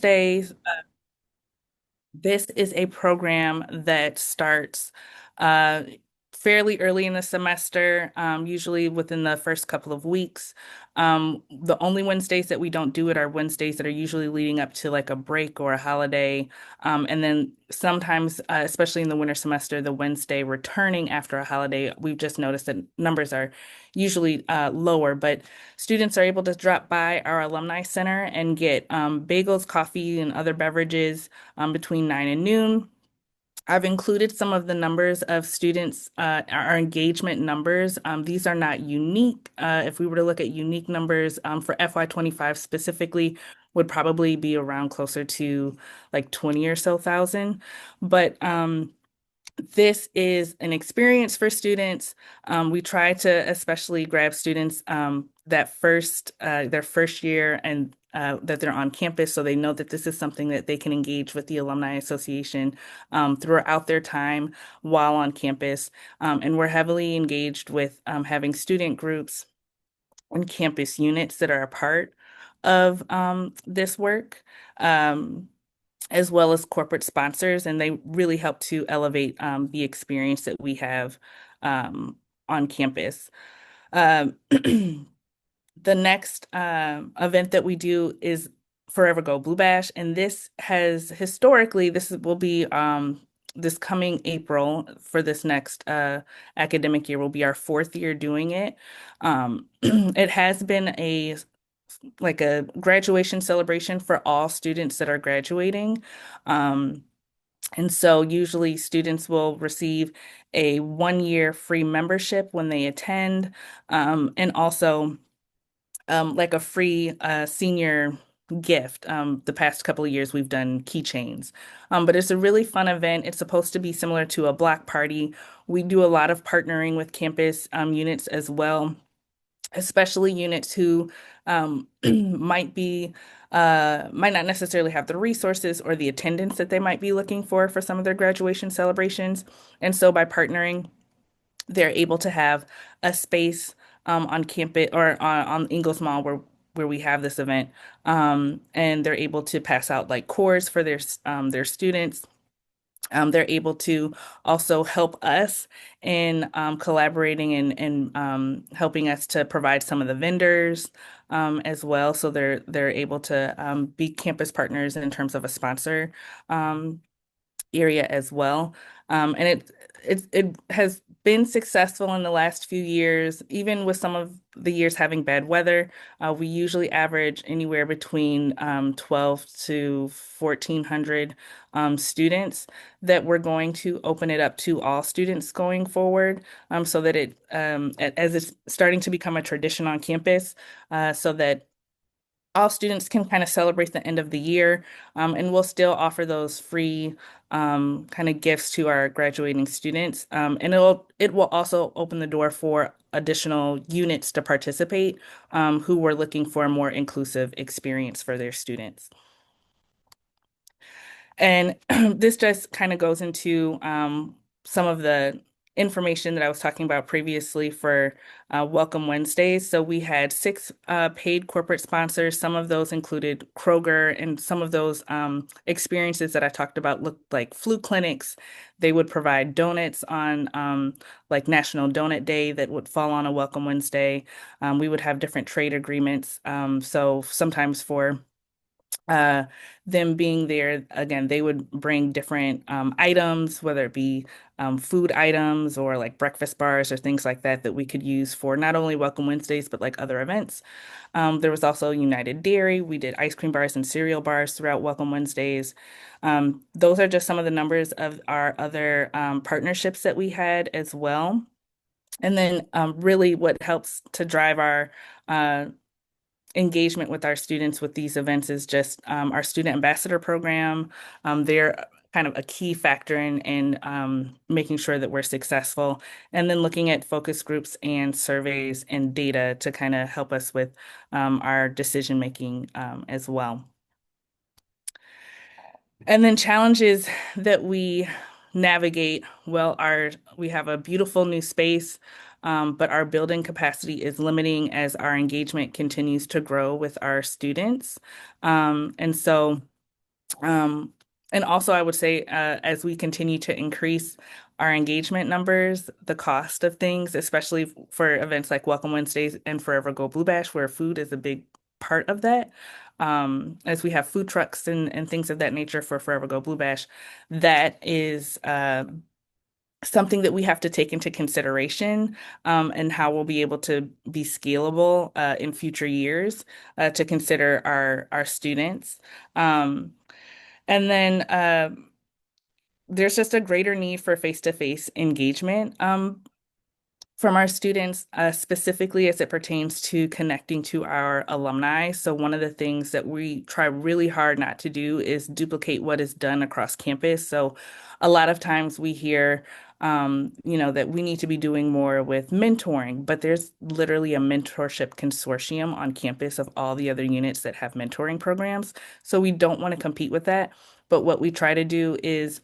Wednesdays. This is a program that starts uh, fairly early in the semester, usually within the first couple of weeks. The only Wednesdays that we don't do it are Wednesdays that are usually leading up to like a break or a holiday. And then sometimes, especially in the winter semester, the Wednesday returning after a holiday, we've just noticed that numbers are usually lower, but students are able to drop by our Alumni Center and get bagels, coffee, and other beverages between 9 and noon. I've included some of the numbers of students, our engagement numbers. These are not unique. If we were to look at unique numbers for FY25 specifically, would probably be around closer to like 20 or so thousand. But this is an experience for students. We try to especially grab students that their first year and that they're on campus, so they know that this is something that they can engage with the Alumni Association throughout their time while on campus. And we're heavily engaged with having student groups and campus units that are a part of this work. Um, as well as corporate sponsors, and they really help to elevate the experience that we have on campus. Um, the next event that we do is Forever Go Blue Bash, and this has historically, will be this coming April for this next academic year will be our fourth year doing it. It has been a graduation celebration for all students that are graduating. Um, and so usually students will receive a 1 year free membership when they attend, and also like a free senior gift. The past couple of years we've done keychains. But it's a really fun event. It's supposed to be similar to a block party. We do a lot of partnering with campus units as well, especially units who might not necessarily have the resources or the attendance that they might be looking for some of their graduation celebrations. And so by partnering, they're able to have a space on campus or on Ingalls Mall where we have this event. And they're able to pass out like cores for their students. They're able to also help us in collaborating and helping us to provide some of the vendors as well. So they're able to be campus partners in terms of a sponsor um, area as well. And it has been successful in the last few years, even with some of the years having bad weather. We usually average anywhere between 12 to 1,400 students that we're going to open it up to all students going forward, so that as it's starting to become a tradition on campus, so that all students can kind of celebrate the end of the year, and we'll still offer those free kind of gifts to our graduating students. And it will also open the door for additional units to participate, who were looking for a more inclusive experience for their students. And this just kind of goes into some of the information that I was talking about previously for Welcome Wednesdays. So we had six paid corporate sponsors. Some of those included Kroger, and some of those experiences that I talked about looked like flu clinics. They would provide donuts on like National Donut Day that would fall on a Welcome Wednesday. We would have different trade agreements. So sometimes for uh, them being there again, they would bring different items, whether it be food items or like breakfast bars or things like that that we could use for not only Welcome Wednesdays but like other events. There was also United Dairy. We did ice cream bars and cereal bars throughout Welcome Wednesdays. Those are just some of the numbers of our other partnerships that we had as well. And then really what helps to drive our uh, engagement with our students with these events is just our student ambassador program. They're kind of a key factor in making sure that we're successful, and then looking at focus groups and surveys and data to kind of help us with our decision making as well. And then challenges that we navigate, well, we have a beautiful new space, but our building capacity is limiting as our engagement continues to grow with our students. And so Um, and also, I would say, as we continue to increase our engagement numbers, the cost of things, especially for events like Welcome Wednesdays and Forever Go Blue Bash, where food is a big part of that. As we have food trucks and things of that nature for Forever Go Blue Bash, that is something that we have to take into consideration, and how we'll be able to be scalable in future years to consider our students. Um, and then there's just a greater need for face-to-face engagement from our students, specifically as it pertains to connecting to our alumni. So, one of the things that we try really hard not to do is duplicate what is done across campus. So, a lot of times we hear, that we need to be doing more with mentoring, but there's literally a mentorship consortium on campus of all the other units that have mentoring programs. So, we don't want to compete with that. But what we try to do is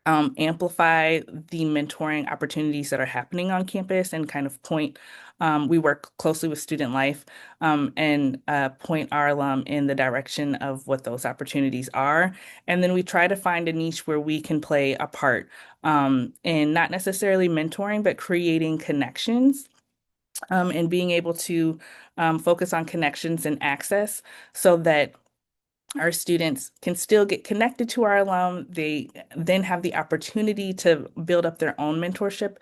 amplify the mentoring opportunities that are happening on campus and kind of point. We work closely with student life and point our alum in the direction of what those opportunities are. And then we try to find a niche where we can play a part in not necessarily mentoring, but creating connections and being able to focus on connections and access so that our students can still get connected to our alum. They then have the opportunity to build up their own mentorship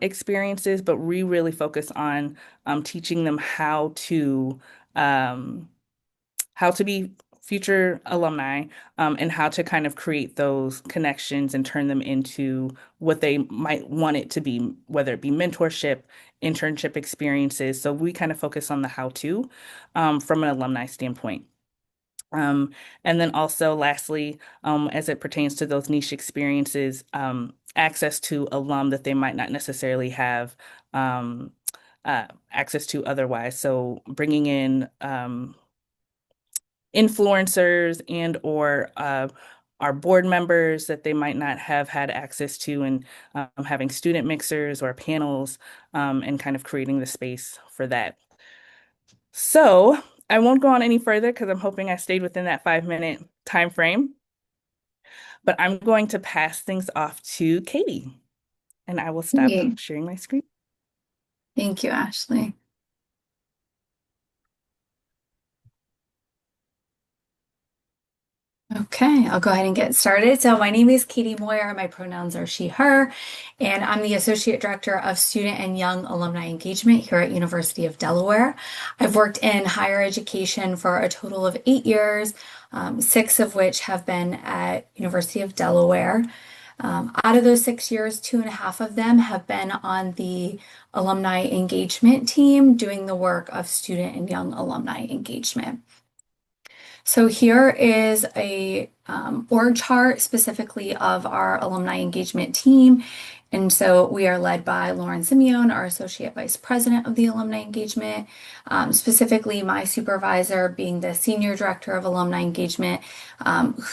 experiences, but we really focus on teaching them um, how to be future alumni and how to kind of create those connections and turn them into what they might want it to be, whether it be mentorship, internship experiences. So we kind of focus on the how to from an alumni standpoint. Um, and then also, lastly, as it pertains to those niche experiences, access to alum that they might not necessarily have access to otherwise. So bringing in influencers and or our board members that they might not have had access to, and having student mixers or panels and kind of creating the space for that. So I won't go on any further because I'm hoping I stayed within that 5 minute time frame. But I'm going to pass things off to Katie, and I will stop Great. sharing my screen. Thank you, Ashley. Okay, I'll go ahead and get started. So my name is Katie Moyer. My pronouns are she, her, and I'm the Associate Director of Student and Young Alumni Engagement here at University of Delaware. I've worked in higher education for a total of 8 years, 6 of which have been at University of Delaware. Out of those 6 years, 2.5 of them have been on the alumni engagement team doing the work of student and young alumni engagement. So here is a org chart specifically of our alumni engagement team. And so we are led by Lauren Simeone, our Associate Vice President of the Alumni Engagement, specifically my supervisor being the Senior Director of Alumni Engagement,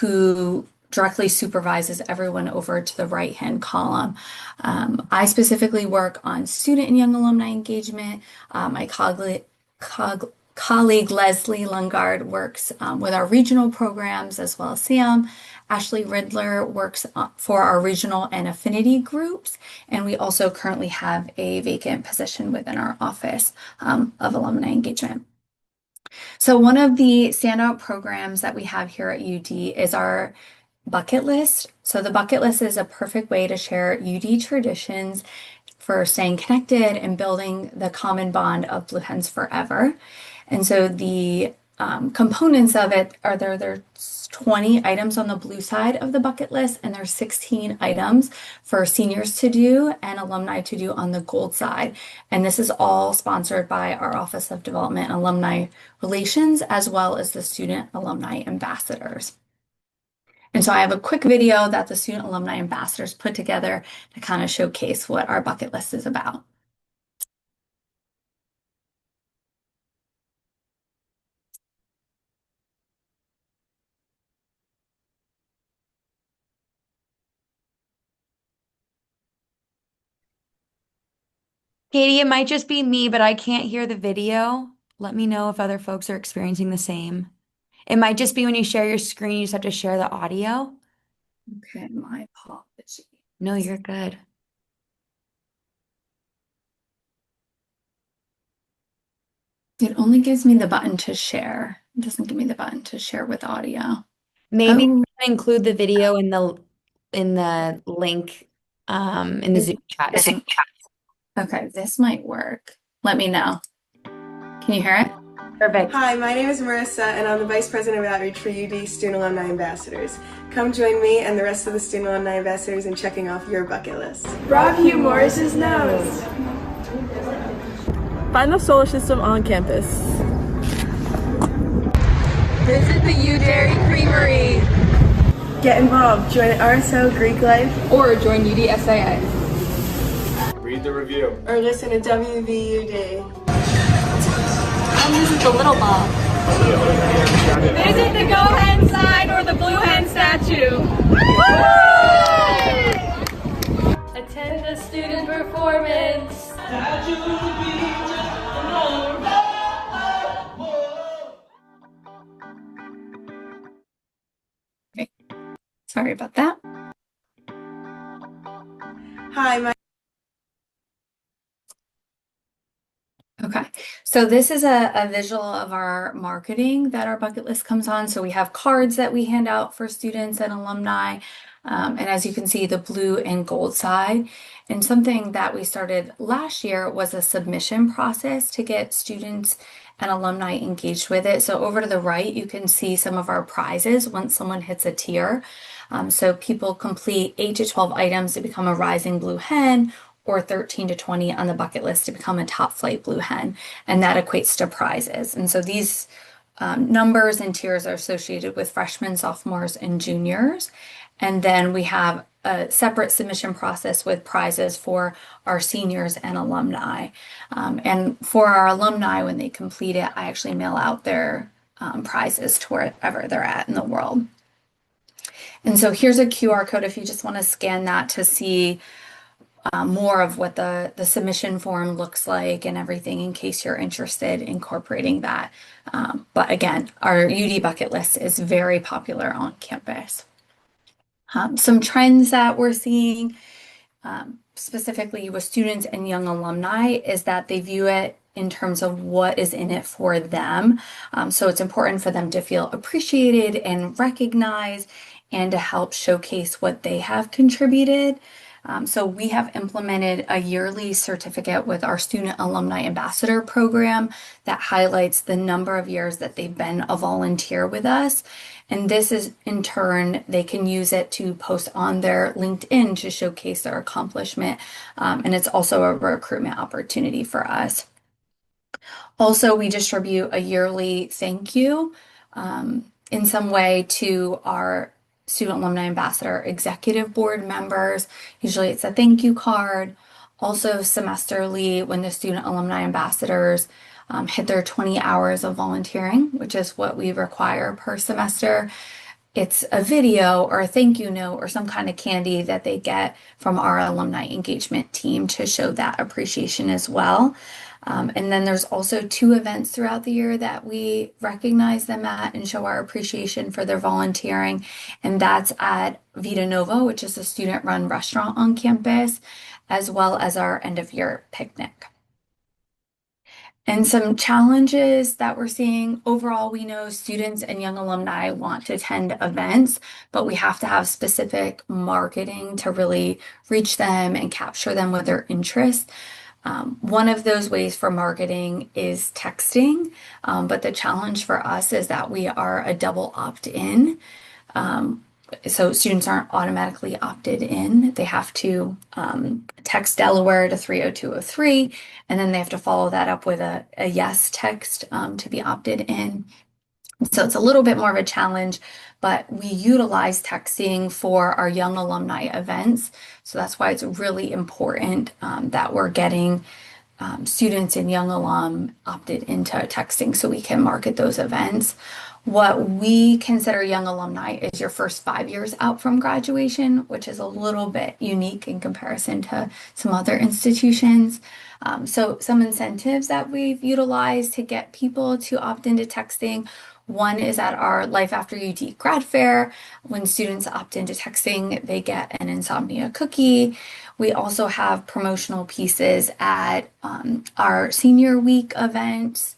who directly supervises everyone over to the right-hand column. I specifically work on student and young alumni engagement. My colleague Leslie Lungard works with our regional programs as well as Sam. Ashley Ridler works for our regional and affinity groups, and we also currently have a vacant position within our office of alumni engagement. So one of the standout programs that we have here at UD is our bucket list. So the bucket list is a perfect way to share UD traditions for staying connected and building the common bond of Blue Hens Forever. And so the components of it are there's 20 items on the blue side of the bucket list, and there's 16 items for seniors to do and alumni to do on the gold side. And this is all sponsored by our Office of Development and Alumni Relations, as well as the Student Alumni Ambassadors. And so I have a quick video that the Student Alumni Ambassadors put together to kind of showcase what our bucket list is about. Katie, it might just be me, but I can't hear the video. Let me know if other folks are experiencing the same. It might just be when you share your screen, you just have to share the audio. Okay, my apologies. No, you're good. It only gives me the button to share. It doesn't give me the button to share with audio. Maybe Oh, include the video in the link in the is Zoom chat too. this okay, this might work. Let me know. Can you hear it? Perfect. Hi, my name is Marissa, and I'm the Vice President of Outreach for UD Student Alumni Ambassadors. Come join me and the rest of the Student Alumni Ambassadors in checking off your bucket list. Rob Hugh Morris's nose. Find the solar system on campus. Visit the U Dairy Creamery. Get involved. Join RSO Greek Life Or join UDSIA. Read the review. or listen to WVUD. And this is the little ball. Visit the Go Hen sign or the Blue Hen statue. Attend a student performance. Okay. Sorry about that. Hi, my Okay, so this is a visual of our marketing that our bucket list comes on. So we have cards that we hand out for students and alumni. And as you can see, the blue and gold side. And something that we started last year was a submission process to get students and alumni engaged with it. So over to the right, you can see some of our prizes once someone hits a tier. So people complete 8 to 12 items to become a rising blue hen, or 13 to 20 on the bucket list to become a top flight blue hen, and that equates to prizes. And so these numbers and tiers are associated with freshmen, sophomores, and juniors. And then we have a separate submission process with prizes for our seniors and alumni. And for our alumni, when they complete it, I actually mail out their prizes to wherever they're at in the world. And so here's a QR code if you just want to scan that to see more of what the submission form looks like and everything in case you're interested in incorporating that. But again, our UD bucket list is very popular on campus. Some trends that we're seeing specifically with students and young alumni is that they view it in terms of what is in it for them. So it's important for them to feel appreciated and recognized and to help showcase what they have contributed. So we have implemented a yearly certificate with our Student Alumni Ambassador program that highlights the number of years that they've been a volunteer with us. And this is in turn, they can use it to post on their LinkedIn to showcase their accomplishment. And it's also a recruitment opportunity for us. Also, we distribute a yearly thank you in some way to our Student Alumni Ambassador Executive Board members. Usually it's a thank you card. Also, semesterly, when the Student Alumni Ambassadors hit their 20 hours of volunteering, which is what we require per semester, it's a video or a thank you note or some kind of candy that they get from our alumni engagement team to show that appreciation as well. And then there's also 2 events throughout the year that we recognize them at and show our appreciation for their volunteering. And that's at Vita Nova, which is a student-run restaurant on campus, as well as our end-of-year picnic. And some challenges that we're seeing overall, we know students and young alumni want to attend events, but we have to have specific marketing to really reach them and capture them with their interests. One of those ways for marketing is texting, but the challenge for us is that we are a double opt-in. So students aren't automatically opted in. They have to text Delaware to 30203, and then they have to follow that up with a yes text to be opted in. So it's a little bit more of a challenge, but we utilize texting for our young alumni events. So that's why it's really important that we're getting students and young alum opted into texting so we can market those events. What we consider young alumni is your first 5 years out from graduation, which is a little bit unique in comparison to some other institutions. So some incentives that we've utilized to get people to opt into texting. One is at our Life After UT grad fair. When students opt into texting, they get an insomnia cookie. We also have promotional pieces at our senior week events,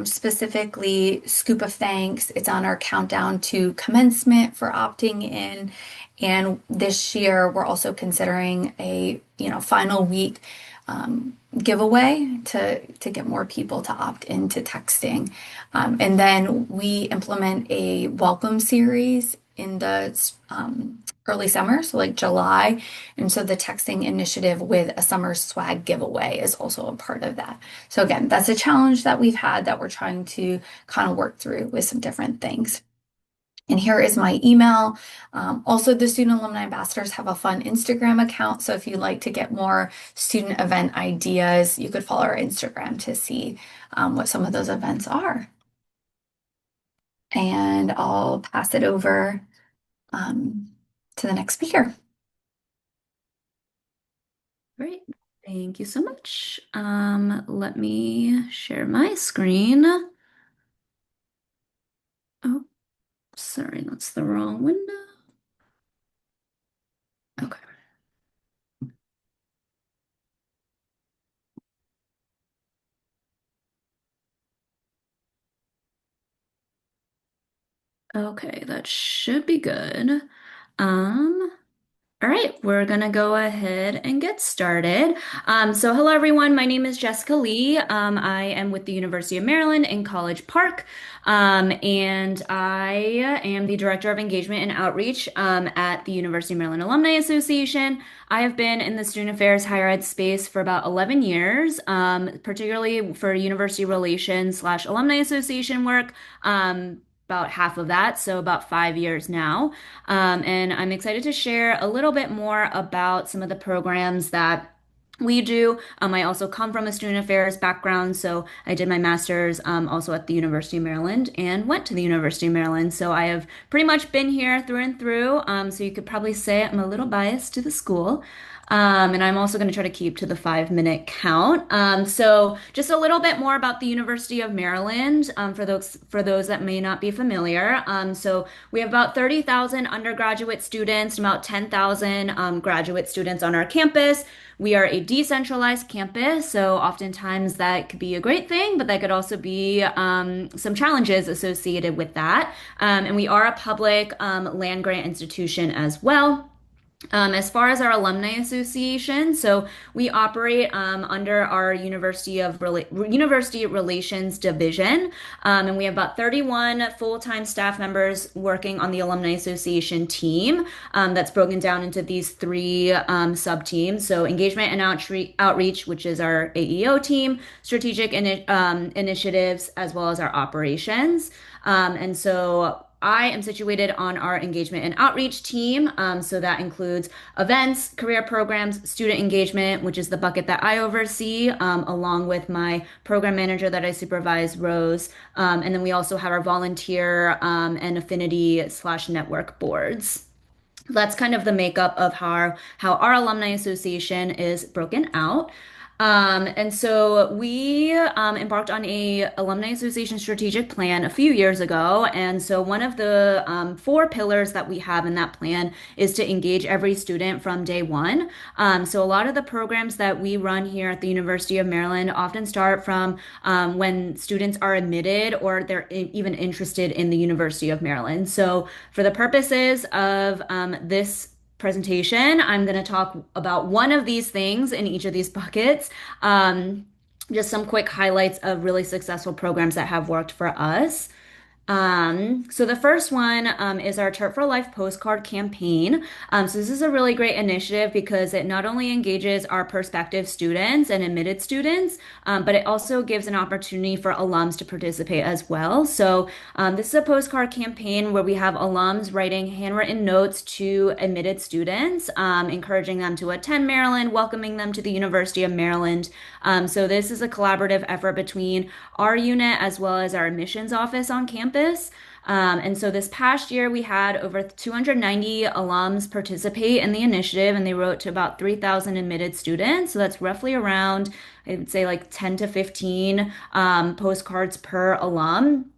specifically Scoop of Thanks. It's on our countdown to commencement for opting in. And this year, we're also considering a final week giveaway to get more people to opt into texting. And then we implement a welcome series in the early summer, so like July. And so the texting initiative with a summer swag giveaway is also a part of that. So again, that's a challenge that we've had that we're trying to kind of work through with some different things. And here is my email. Also, the Student Alumni Ambassadors have a fun Instagram account. So if you'd like to get more student event ideas, you could follow our Instagram to see what some of those events are. And I'll pass it over to the next speaker. Great. Thank you so much. Let me share my screen. Oh, sorry, that's the wrong window. Okay. Okay, that should be good. All right, we're gonna go ahead and get started. So hello everyone, my name is Jessica Lee. I am with the University of Maryland in College Park, and I am the Director of Engagement and Outreach at the University of Maryland Alumni Association. I have been in the student affairs higher ed space for about 11 years, particularly for university relations / alumni association work. About half of that, so about 5 years now. And I'm excited to share a little bit more about some of the programs that we do. I also come from a student affairs background, so I did my master's also at the University of Maryland and went to the University of Maryland. So I have pretty much been here through and through. So you could probably say I'm a little biased to the school. And I'm also going to try to keep to the 5 minute count. So just a little bit more about the University of Maryland for those that may not be familiar. So we have about 30,000 undergraduate students and about 10,000 graduate students on our campus. We are a decentralized campus, so oftentimes that could be a great thing, but that could also be some challenges associated with that. And we are a public land grant institution as well. As far as our alumni association, so we operate under our University Relations Division, and we have about 31 full-time staff members working on the Alumni Association team. That's broken down into these three sub-teams. So engagement and outreach, which is our AEO team, strategic initiatives, as well as our operations. And so I am situated on our engagement and outreach team. So that includes events, career programs, student engagement, which is the bucket that I oversee, along with my program manager that I supervise, Rose. And then we also have our volunteer and affinity / network boards. That's kind of the makeup of how our alumni association is broken out. And so we embarked on a alumni association strategic plan a few years ago. And so one of the 4 pillars that we have in that plan is to engage every student from day one. So a lot of the programs that we run here at the University of Maryland often start from when students are admitted or they're even interested in the University of Maryland. So for the purposes of this presentation, I'm going to talk about one of these things in each of these buckets. Just some quick highlights of really successful programs that have worked for us. So the first one is our Turf for Life postcard campaign. So this is a really great initiative because it not only engages our prospective students and admitted students, but it also gives an opportunity for alums to participate as well. So this is a postcard campaign where we have alums writing handwritten notes to admitted students, encouraging them to attend Maryland, welcoming them to the University of Maryland. So this is a collaborative effort between our unit as well as our admissions office on campus. And so this past year, we had over 290 alums participate in the initiative, and they wrote to about 3,000 admitted students. So that's roughly around, I would say, like 10 to 15 postcards per alum.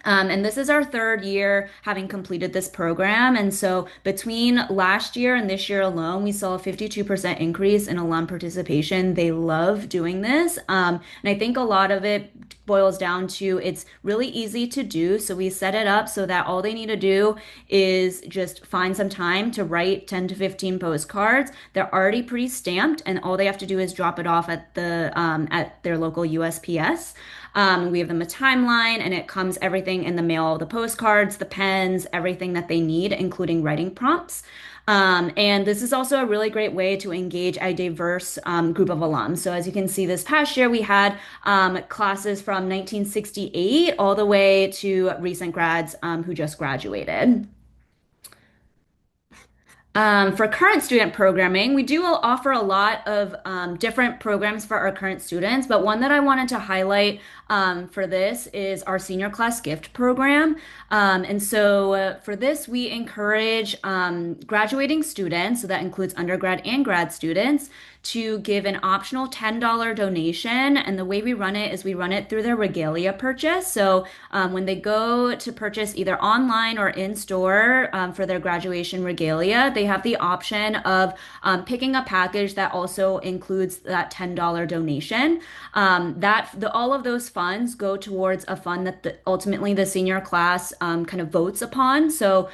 And this is our third year having completed this program. And so between last year and this year alone, we saw a 52% increase in alum participation. They love doing this. And I think a lot of it boils down to it's really easy to do. So we set it up so that all they need to do is just find some time to write 10 to 15 postcards. They're already pre-stamped, and all they have to do is drop it off at their local USPS. We give them a timeline, and it comes everything in the mail, the postcards, the pens, everything that they need, including writing prompts. And this is also a really great way to engage a diverse group of alums. So as you can see, this past year we had classes from 1968 all the way to recent grads who just graduated. For current student programming, we do offer a lot of different programs for our current students, but one that I wanted to highlight for this is our senior class gift program. And so for this, we encourage graduating students, so that includes undergrad and grad students, to give an optional $10 donation. And the way we run it is we run it through their regalia purchase. So when they go to purchase either online or in store for their graduation regalia, they have the option of picking a package that also includes that $10 donation. All of those funds go towards a fund that ultimately the senior class kind of votes upon. So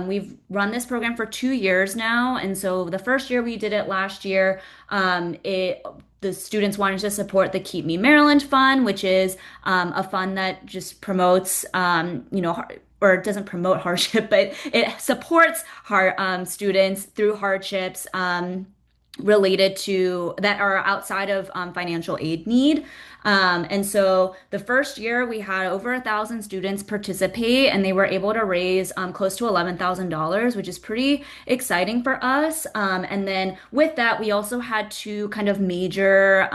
we've run this program for 2 years now. And so the first year we did it last year, the students wanted to support the Keep Me Maryland Fund, which is a fund that just promotes, or doesn't promote hardship, but it supports students through hardships related to that are outside of financial aid need. And so the first year we had over 1,000 students participate, and they were able to raise close to $11,000, which is pretty exciting for us. And then with that, we also had two kind of major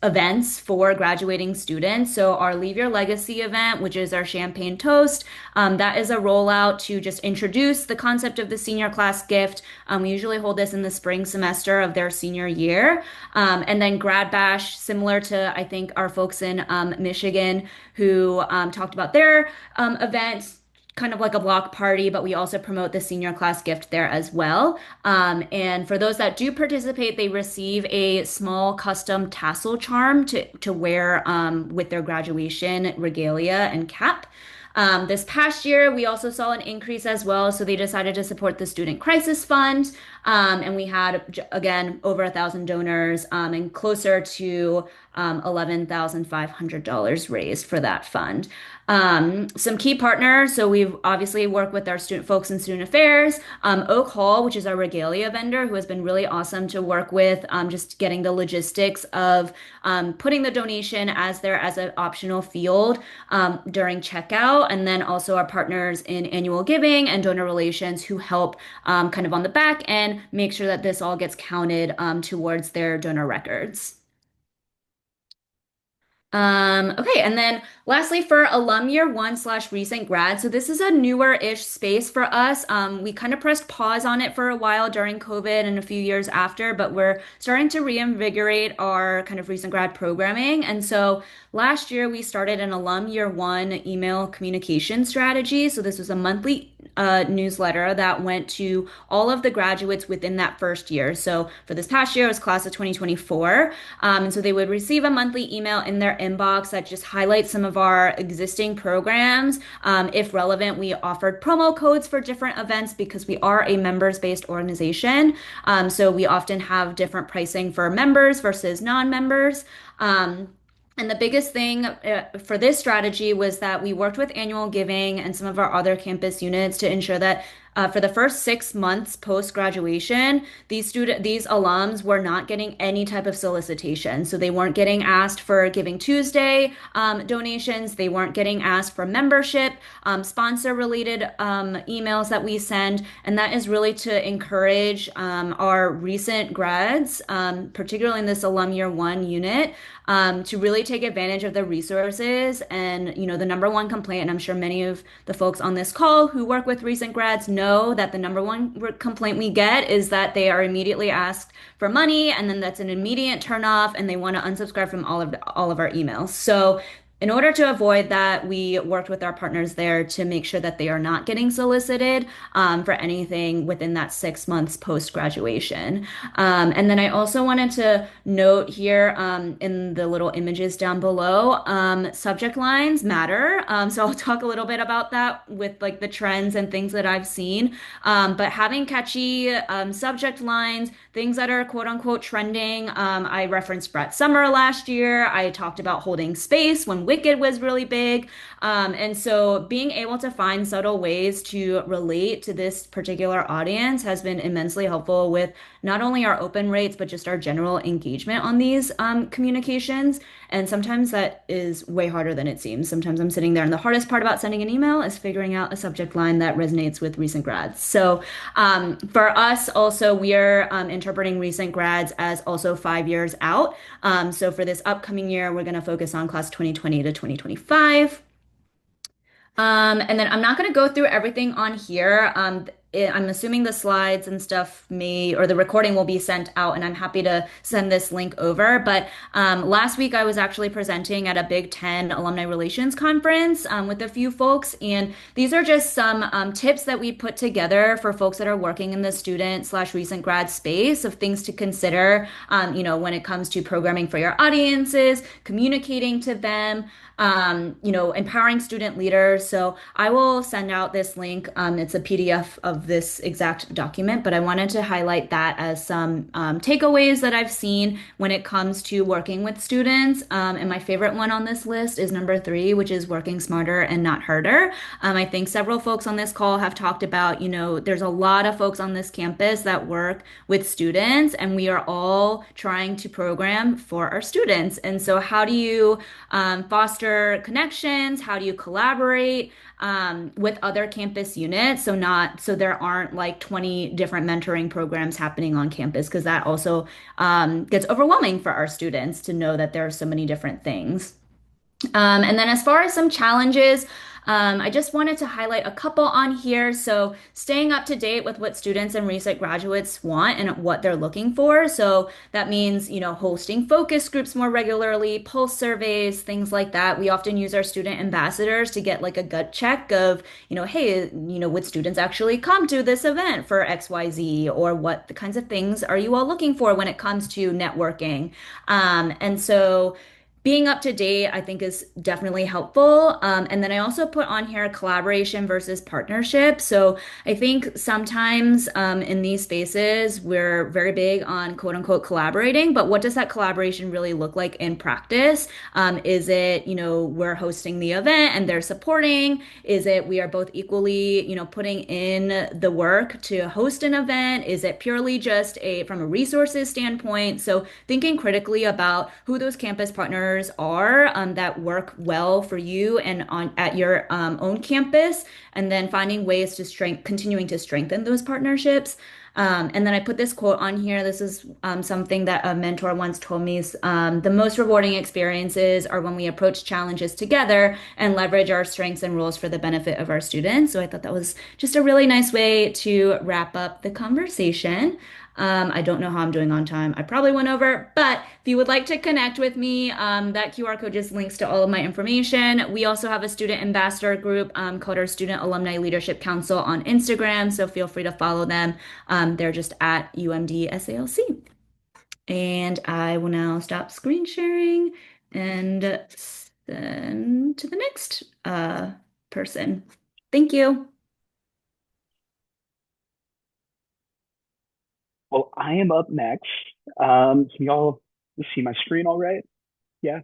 events for graduating students. So our Leave Your Legacy event, which is our champagne toast, that is a rollout to just introduce the concept of the senior class gift. We usually hold this in the spring semester of their senior year. And then Grad Bash, similar to, I think, our folks in Michigan who talked about their event, kind of like a block party, but we also promote the senior class gift there as well. And for those that do participate, they receive a small custom tassel charm to wear with their graduation regalia and cap. This past year, we also saw an increase as well, so they decided to support the Student Crisis Fund, and we had, again, over 1,000 donors and closer to $11,500 raised for that fund. Some key partners, so we've obviously worked with our student folks in student affairs, Oak Hall, which is our regalia vendor, who has been really awesome to work with, just getting the logistics of putting the donation as an optional field during checkout, and then also our partners in annual giving and donor relations who help kind of on the back end make sure that this all gets counted towards their donor records. Okay, and then lastly for alum year one / recent grad. So this is a newer-ish space for us. We kind of pressed pause on it for a while during COVID and a few years after, but we're starting to reinvigorate our kind of recent grad programming. And so last year we started an alum year one email communication strategy. So this was a monthly newsletter that went to all of the graduates within that first year. So for this past year, it was class of 2024. And so they would receive a monthly email in their inbox that just highlights some of our existing programs. If relevant, we offered promo codes for different events because we are a members-based organization. So we often have different pricing for members versus non-members. And the biggest thing for this strategy was that we worked with annual giving and some of our other campus units to ensure that for the first 6 months post-graduation, these alums were not getting any type of solicitation. So they weren't getting asked for Giving Tuesday donations. They weren't getting asked for membership, sponsor-related emails that we send. And that is really to encourage our recent grads, particularly in this alum year one unit, to really take advantage of the resources. And, the number one complaint, and I'm sure many of the folks on this call who work with recent grads know that the number one complaint we get is that they are immediately asked for money, and then that's an immediate turnoff, and they want to unsubscribe from all of our emails. So in order to avoid that, we worked with our partners there to make sure that they are not getting solicited for anything within that 6 months post graduation. And then I also wanted to note here in the little images down below, subject lines matter. So I'll talk a little bit about that with like the trends and things that I've seen. But having catchy subject lines, things that are quote unquote trending. I referenced Brett Summer last year. I talked about holding space when Wicked was really big. And so being able to find subtle ways to relate to this particular audience has been immensely helpful with not only our open rates, but just our general engagement on these communications. And sometimes that is way harder than it seems. Sometimes I'm sitting there, and the hardest part about sending an email is figuring out a subject line that resonates with recent grads. So for us, also, we are interpreting recent grads as also 5 years out. So for this upcoming year, we're going to focus on class 2020 to 2025. And then I'm not going to go through everything on here. I'm assuming the slides and stuff or the recording will be sent out, and I'm happy to send this link over. But last week I was actually presenting at a Big Ten Alumni Relations Conference with a few folks, and these are just some tips that we put together for folks that are working in the student/recent grad space of things to consider, when it comes to programming for your audiences, communicating to them, empowering student leaders. So I will send out this link. It's a PDF of this exact document, but I wanted to highlight that as some takeaways that I've seen when it comes to working with students. And my favorite one on this list is number 3, which is working smarter and not harder. I think several folks on this call have talked about, there's a lot of folks on this campus that work with students, and we are all trying to program for our students. And so how do you foster connections? How do you collaborate with other campus units? So there aren't like 20 different mentoring programs happening on campus, because that also gets overwhelming for our students to know that there are so many different things. And then as far as some challenges, I just wanted to highlight a couple on here. So staying up to date with what students and recent graduates want and what they're looking for. So that means, hosting focus groups more regularly, pulse surveys, things like that. We often use our student ambassadors to get like a gut check of, hey, would students actually come to this event for XYZ, or what the kinds of things are you all looking for when it comes to networking? And so being up to date, I think, is definitely helpful. And then I also put on here collaboration versus partnership. So I think sometimes in these spaces, we're very big on quote unquote collaborating, but what does that collaboration really look like in practice? Is it, we're hosting the event and they're supporting? Is it we are both equally, putting in the work to host an event? Is it purely just from a resources standpoint? So thinking critically about who those campus partners are that work well for you and at your own campus, and then finding ways to continuing to strengthen those partnerships. And then I put this quote on here. This is something that a mentor once told me is the most rewarding experiences are when we approach challenges together and leverage our strengths and roles for the benefit of our students. So I thought that was just a really nice way to wrap up the conversation. I don't know how I'm doing on time. I probably went over, but if you would like to connect with me, that QR code just links to all of my information. We also have a student ambassador group called our Student Alumni Leadership Council on Instagram, so feel free to follow them. They're just at UMD-SALC. And I will now stop screen sharing and send to the next person. Thank you. Well, I am up next. Can y'all see my screen all right? Yeah,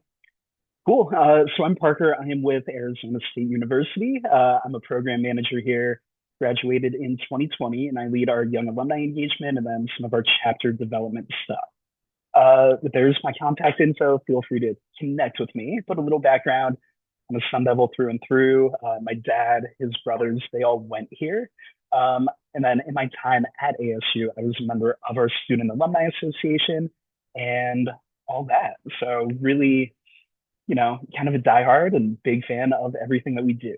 cool. So I'm Parker. I am with Arizona State University. I'm a program manager here, graduated in 2020, and I lead our young alumni engagement and then some of our chapter development stuff. There's my contact info. Feel free to connect with me. But a little background, I'm a Sun Devil through and through. My dad, his brothers, they all went here. And then in my time at ASU, I was a member of our Student Alumni Association and all that. So really, kind of a diehard and big fan of everything that we do.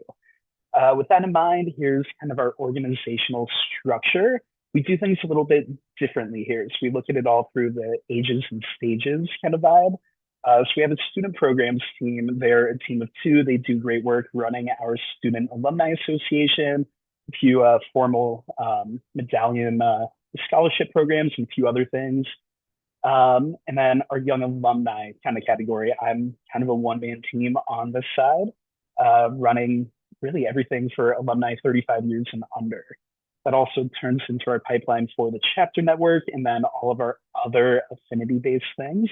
With that in mind, here's kind of our organizational structure. We do things a little bit differently here. So we look at it all through the ages and stages kind of vibe. So we have a student programs team. They're a team of two. They do great work running our Student Alumni Association, a few formal medallion scholarship programs, and a few other things. And then our young alumni kind of category, I'm kind of a one-man team on this side, running really everything for alumni 35 years and under. That also turns into our pipeline for the chapter network and then all of our other affinity-based things.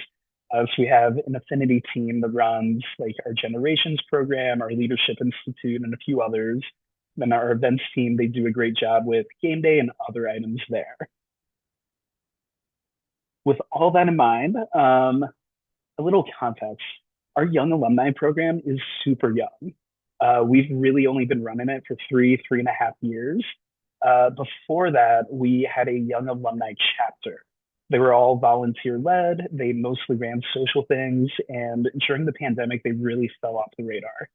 So we have an affinity team that runs like our generations program, our leadership institute, and a few others. Then our events team, they do a great job with game day and other items there. With all that in mind, a little context. Our young alumni program is super young. We've really only been running it for 3.5 years. Before that, we had a young alumni chapter. They were all volunteer led. They mostly ran social things. And during the pandemic, they really fell off the radar.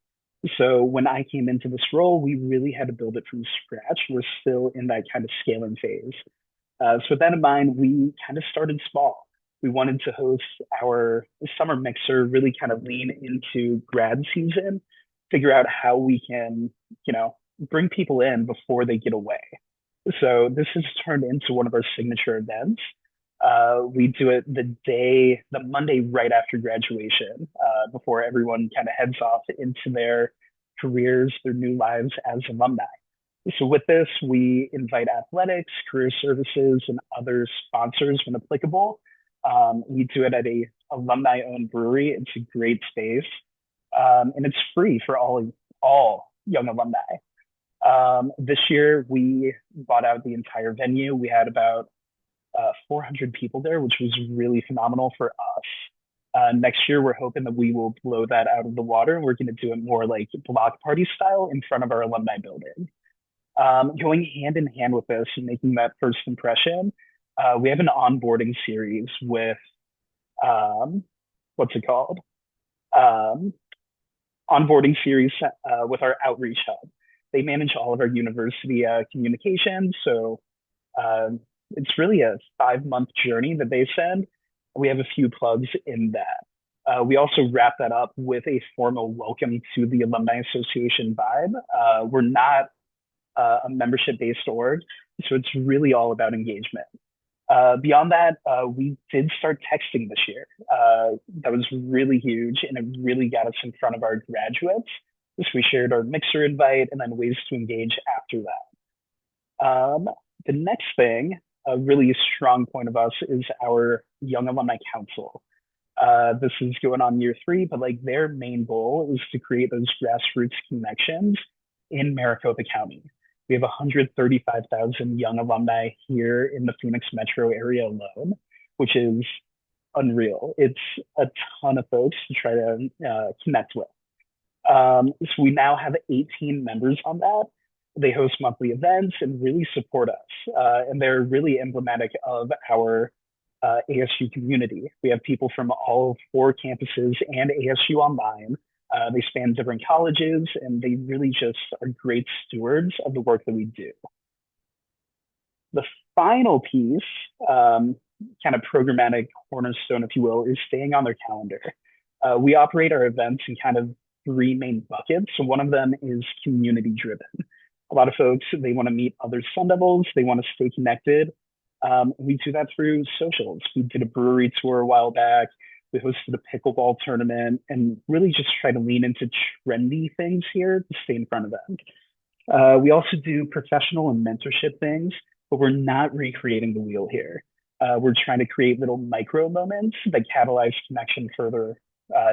So when I came into this role, we really had to build it from scratch. We're still in that kind of scaling phase. So with that in mind, we kind of started small. We wanted to host our summer mixer, really kind of lean into grad season, figure out how we can, bring people in before they get away. So this has turned into one of our signature events. We do it the Monday right after graduation, before everyone kind of heads off into their careers, their new lives as alumni. So with this, we invite athletics, career services, and other sponsors when applicable. We do it at a alumni-owned brewery. It's a great space, and it's free for all young alumni. This year, we bought out the entire venue. We had about 400 people there, which was really phenomenal for us. Next year, we're hoping that we will blow that out of the water, and we're going to do it more like block party style in front of our alumni building. Going hand in hand with this and making that first impression, we have an onboarding series with, what's it called? Onboarding series with our outreach hub. They manage all of our university communications. So it's really a 5-month journey that they send. We have a few plugs in that. We also wrap that up with a formal welcome to the Alumni Association vibe. We're not a membership-based org, so it's really all about engagement. Beyond that, we did start texting this year. That was really huge, and it really got us in front of our graduates. So we shared our mixer invite and then ways to engage after that. The next thing, a really strong point of us, is our Young Alumni Council. This is going on year 3, but like their main goal is to create those grassroots connections in Maricopa County. We have 135,000 young alumni here in the Phoenix metro area alone, which is unreal. It's a ton of folks to try to connect with. So we now have 18 members on that. They host monthly events and really support us. And they're really emblematic of our ASU community. We have people from all 4 campuses and ASU online. They span different colleges, and they really just are great stewards of the work that we do. The final piece, kind of programmatic cornerstone, if you will, is staying on their calendar. We operate our events in kind of 3 main buckets. So one of them is community driven. A lot of folks, they want to meet other Sun Devils. They want to stay connected. We do that through socials. We did a brewery tour a while back. We hosted a pickleball tournament and really just try to lean into trendy things here to stay in front of them. We also do professional and mentorship things, but we're not recreating the wheel here. We're trying to create little micro moments that catalyze connection further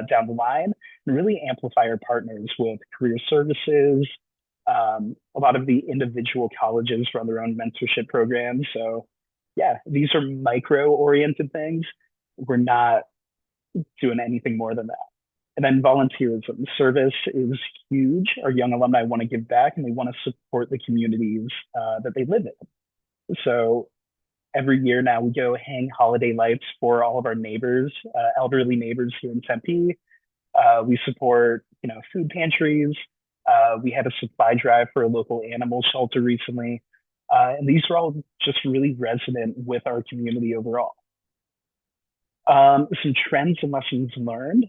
down the line and really amplify our partners with career services. A lot of the individual colleges run their own mentorship programs. So yeah, these are micro oriented things. We're not doing anything more than that. And then volunteerism. Service is huge. Our young alumni want to give back and they want to support the communities that they live in. So every year now we go hang holiday lights for all of our neighbors, elderly neighbors here in Tempe. We support, food pantries. We had a supply drive for a local animal shelter recently. And these are all just really resonant with our community overall. Some trends and lessons learned.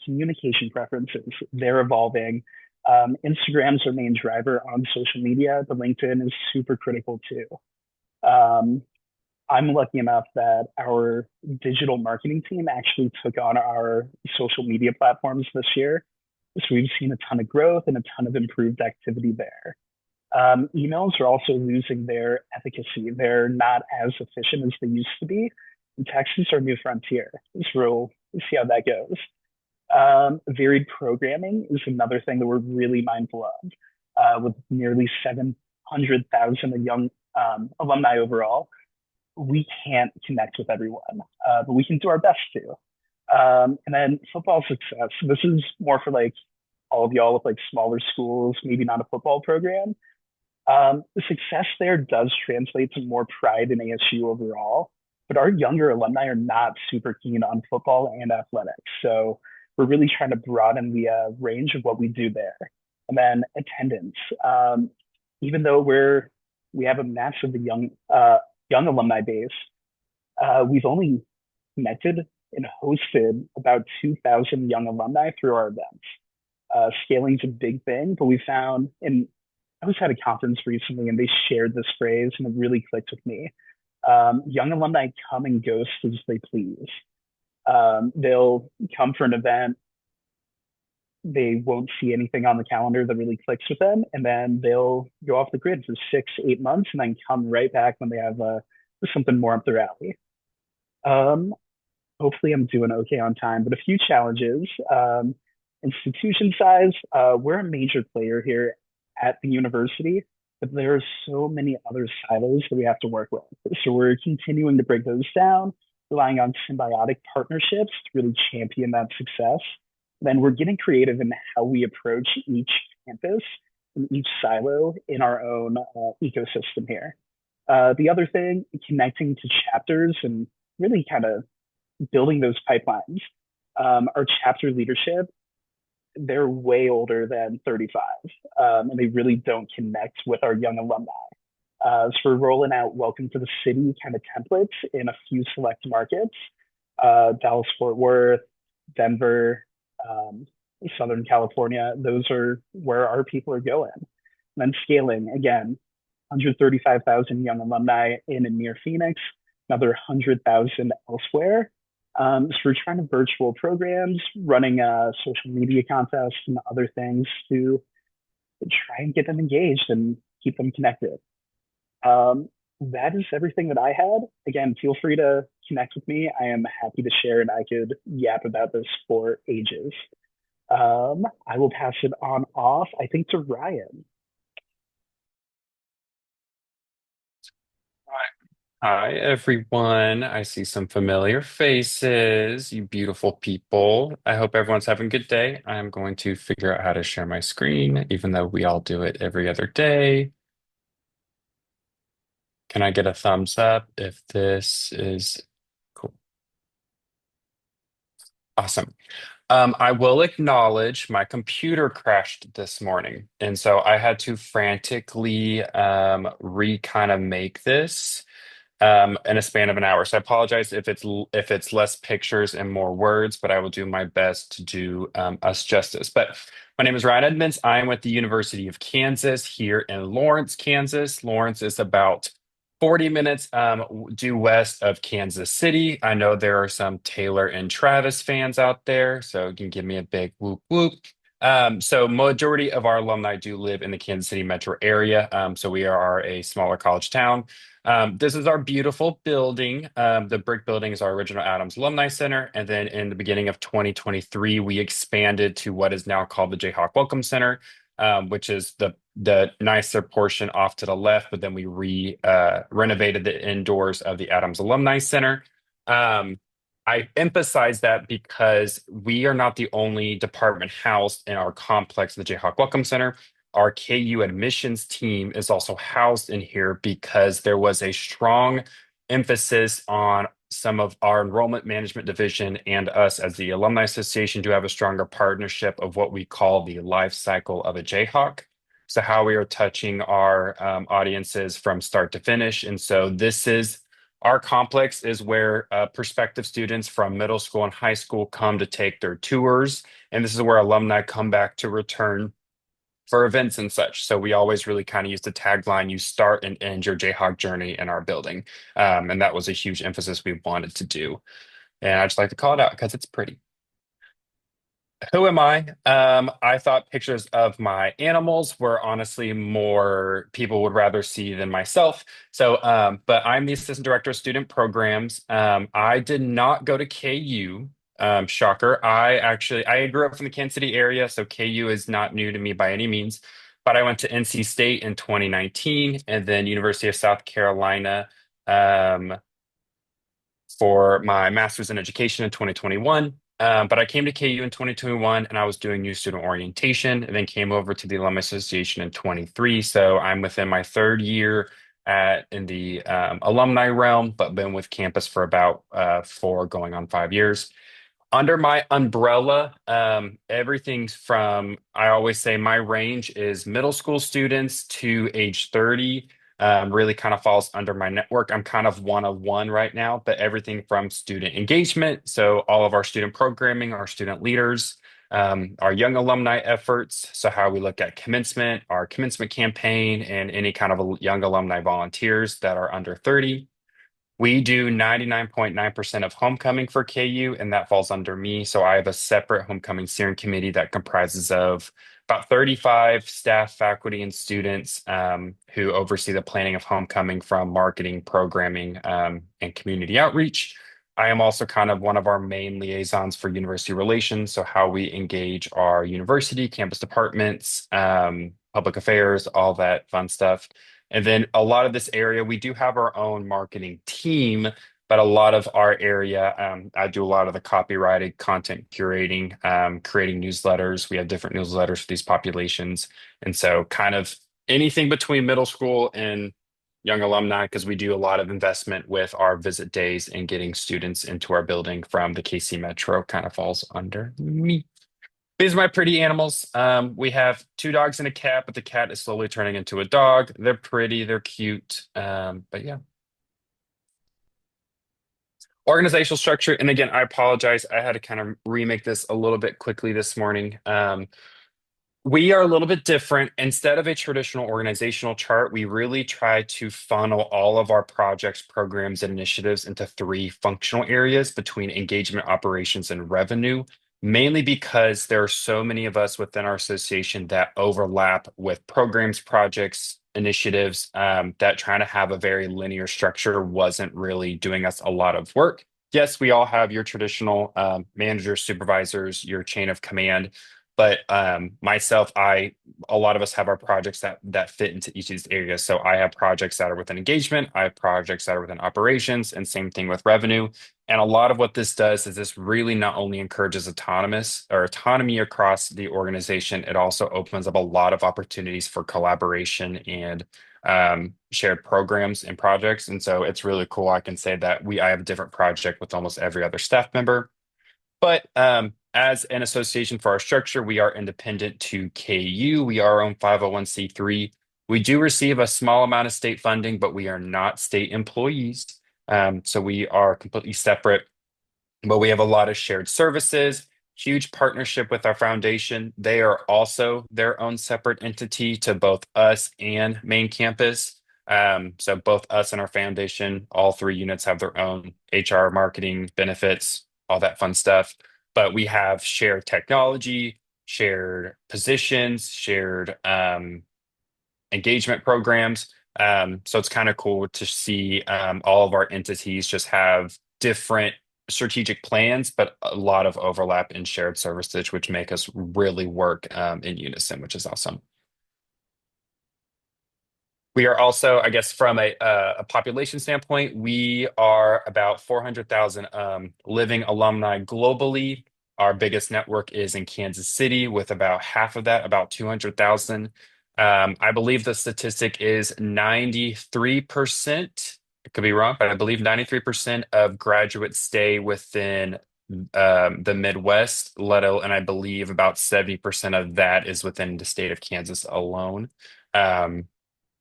Communication preferences, they're evolving. Instagram's our main driver on social media, but LinkedIn is super critical too. Um, I'm lucky enough that our digital marketing team actually took on our social media platforms this year. So we've seen a ton of growth and a ton of improved activity there. Emails are also losing their efficacy. They're not as efficient as they used to be. And text is our new frontier. So we'll see how that goes. Varied programming is another thing that we're really mindful of. With nearly 700,000 young alumni overall, we can't connect with everyone, but we can do our best to. And then football success. This is more for like all of y'all with like smaller schools, maybe not a football program. The success there does translate to more pride in ASU overall, but our younger alumni are not super keen on football and athletics. So we're really trying to broaden the range of what we do there. And then attendance. Even though we have a massive young alumni base, we've only connected and hosted about 2,000 young alumni through our events. Scaling's a big thing, but we found, and I was at a conference recently and they shared this phrase and it really clicked with me. Young alumni come and go as they please. They'll come for an event, they won't see anything on the calendar that really clicks with them, and then they'll go off the grid for 6, 8 months and then come right back when they have something more up their alley. Um, Hopefully I'm doing okay on time, but a few challenges. Institution size, we're a major player here at the university, but there are so many other silos that we have to work with. So we're continuing to break those down, relying on symbiotic partnerships to really champion that success. Then we're getting creative in how we approach each campus and each silo in our own ecosystem here. The other thing, connecting to chapters and really kind of building those pipelines. Our chapter leadership, they're way older than 35, and they really don't connect with our young alumni. So we're rolling out welcome to the city kind of templates in a few select markets, Dallas, Fort Worth, Denver, Southern California. Those are where our people are going. And then scaling, again, 135,000 young alumni in and near Phoenix, another 100,000 elsewhere. So we're trying to virtual programs, running social media contests and other things to try and get them engaged and keep them connected. That is everything that I had. Again, feel free to connect with me. I am happy to share and I could yap about this for ages. I will pass it on off, I think, to Ryan. Hi, everyone. I see some familiar faces, you beautiful people. I hope everyone's having a good day. I'm going to figure out how to share my screen, even though we all do it every other day. Can I get a thumbs up if this is cool? Awesome. I will acknowledge my computer crashed this morning, and so I had to frantically re kind of make this in a span of an hour. So I apologize if it's less pictures and more words, but I will do my best to do us justice. But my name is Ryan Edmonds. I'm with the University of Kansas here in Lawrence, Kansas. Lawrence is about 40 minutes due west of Kansas City. I know there are some Taylor and Travis fans out there, so you can give me a big whoop whoop. So majority of our alumni do live in the Kansas City metro area. So we are a smaller college town. This is our beautiful building. The brick building is our original Adams Alumni Center. And then in the beginning of 2023, we expanded to what is now called the Jayhawk Welcome Center, which is the nicer portion off to the left, but then we renovated the indoors of the Adams Alumni Center. I emphasize that because we are not the only department housed in our complex, the Jayhawk Welcome Center. Our KU admissions team is also housed in here because there was a strong emphasis on some of our enrollment management division and us as the Alumni Association to have a stronger partnership of what we call the life cycle of a Jayhawk. So how we are touching our audiences from start to finish. And so this is Our complex is where prospective students from middle school and high school come to take their tours. And this is where alumni come back to return for events and such. So we always really kind of use the tagline, you start and end your Jayhawk journey in our building. And that was a huge emphasis we wanted to do. And I just like to call it out because it's pretty. Who am I? I thought pictures of my animals were honestly more people would rather see than myself. So, but I'm the assistant director of student programs. I did not go to KU. Shocker. I grew up in the Kansas City area, so KU is not new to me by any means. But I went to NC State in 2019 and then University of South Carolina for my master's in education in 2021. But I came to KU in 2021 and I was doing new student orientation and then came over to the Alumni Association in 23. So I'm within my third year in the alumni realm, but been with campus for about 4 going on 5 years. Under my umbrella, everything's from, I always say my range is middle school students to age 30, really kind of falls under my network. I'm kind of one of one right now, but everything from student engagement. So all of our student programming, our student leaders, our young alumni efforts. So how we look at commencement, our commencement campaign, and any kind of young alumni volunteers that are under 30. We do 99.9% of homecoming for KU, and that falls under me. So I have a separate homecoming steering committee that comprises of about 35 staff, faculty, and students who oversee the planning of homecoming from marketing, programming, and community outreach. I am also kind of one of our main liaisons for university relations, so how we engage our university, campus departments, public affairs, all that fun stuff. And then a lot of this area, we do have our own marketing team, but a lot of our area, I do a lot of the copyrighted content curating, creating newsletters. We have different newsletters for these populations. And so kind of anything between middle school and young alumni, because we do a lot of investment with our visit days and getting students into our building from the KC Metro kind of falls under me. These are my pretty animals. We have 2 dogs and a cat, but the cat is slowly turning into a dog. They're pretty, they're cute. But yeah. Organizational structure. And again, I apologize. I had to kind of remake this a little bit quickly this morning. We are a little bit different. Instead of a traditional organizational chart, we really try to funnel all of our projects, programs, and initiatives into 3 functional areas between engagement, operations, and revenue, mainly because there are so many of us within our association that overlap with programs, projects, initiatives, that trying to have a very linear structure wasn't really doing us a lot of work. Yes, we all have your traditional managers, supervisors, your chain of command. But myself, a lot of us have our projects that fit into each of these areas. So I have projects that are within engagement, I have projects that are within operations, and same thing with revenue. And a lot of what this does is this really not only encourages autonomy across the organization, it also opens up a lot of opportunities for collaboration and shared programs and projects. And so it's really cool. I can say that I have a different project with almost every other staff member. But as an association for our structure, we are independent to KU. We are our own 501(c)(3). We do receive a small amount of state funding, but we are not state employees. So we are completely separate, but we have a lot of shared services, huge partnership with our foundation. They are also their own separate entity to both us and main campus. So both us and our foundation, all 3 units have their own HR, marketing, benefits, all that fun stuff. But we have shared technology, shared positions, shared engagement programs. So it's kind of cool to see all of our entities just have different strategic plans, but a lot of overlap in shared services, which make us really work in unison, which is awesome. We are also, I guess, from a population standpoint, we are about 400,000 living alumni globally. Our biggest network is in Kansas City, with about half of that, about 200,000. I believe the statistic is 93%. It could be wrong, but I believe 93% of graduates stay within the Midwest, and I believe about 70% of that is within the state of Kansas alone.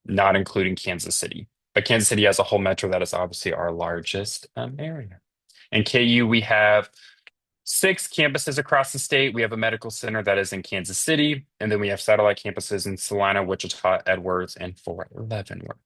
Not including Kansas City. But Kansas City as a whole metro, that is obviously our largest area. In KU, we have 6 campuses across the state. We have a medical center that is in Kansas City, and then we have satellite campuses in Salina, Wichita, Edwards, and Fort Leavenworth.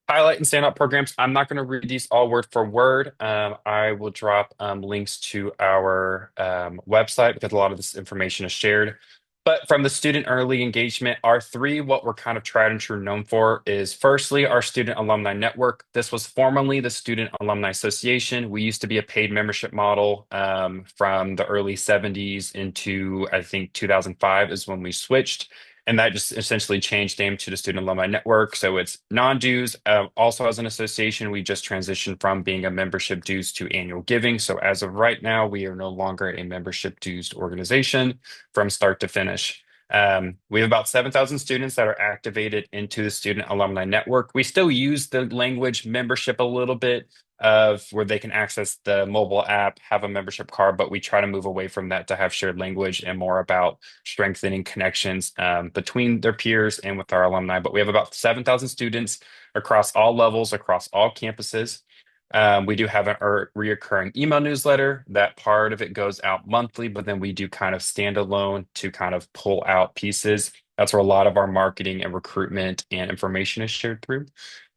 Highlight and standout programs. I'm not going to read these all word for word. I will drop links to our website because a lot of this information is shared. But from the student early engagement, our three, what we're kind of tried and true known for is firstly, our student alumni network. This was formerly the Student Alumni Association. We used to be a paid membership model from the early 70s into, I think, 2005 is when we switched. And that just essentially changed name to the Student Alumni Network. So it's non-dues. Also, as an association, we just transitioned from being a membership dues to annual giving. So as of right now, we are no longer a membership dues organization from start to finish. We have about 7,000 students that are activated into the Student Alumni Network. We still use the language membership a little bit of where they can access the mobile app, have a membership card, but we try to move away from that to have shared language and more about strengthening connections between their peers and with our alumni. But we have about 7,000 students across all levels, across all campuses. We do have a reoccurring email newsletter. That part of it goes out monthly, but then we do kind of standalone to kind of pull out pieces. That's where a lot of our marketing and recruitment and information is shared through.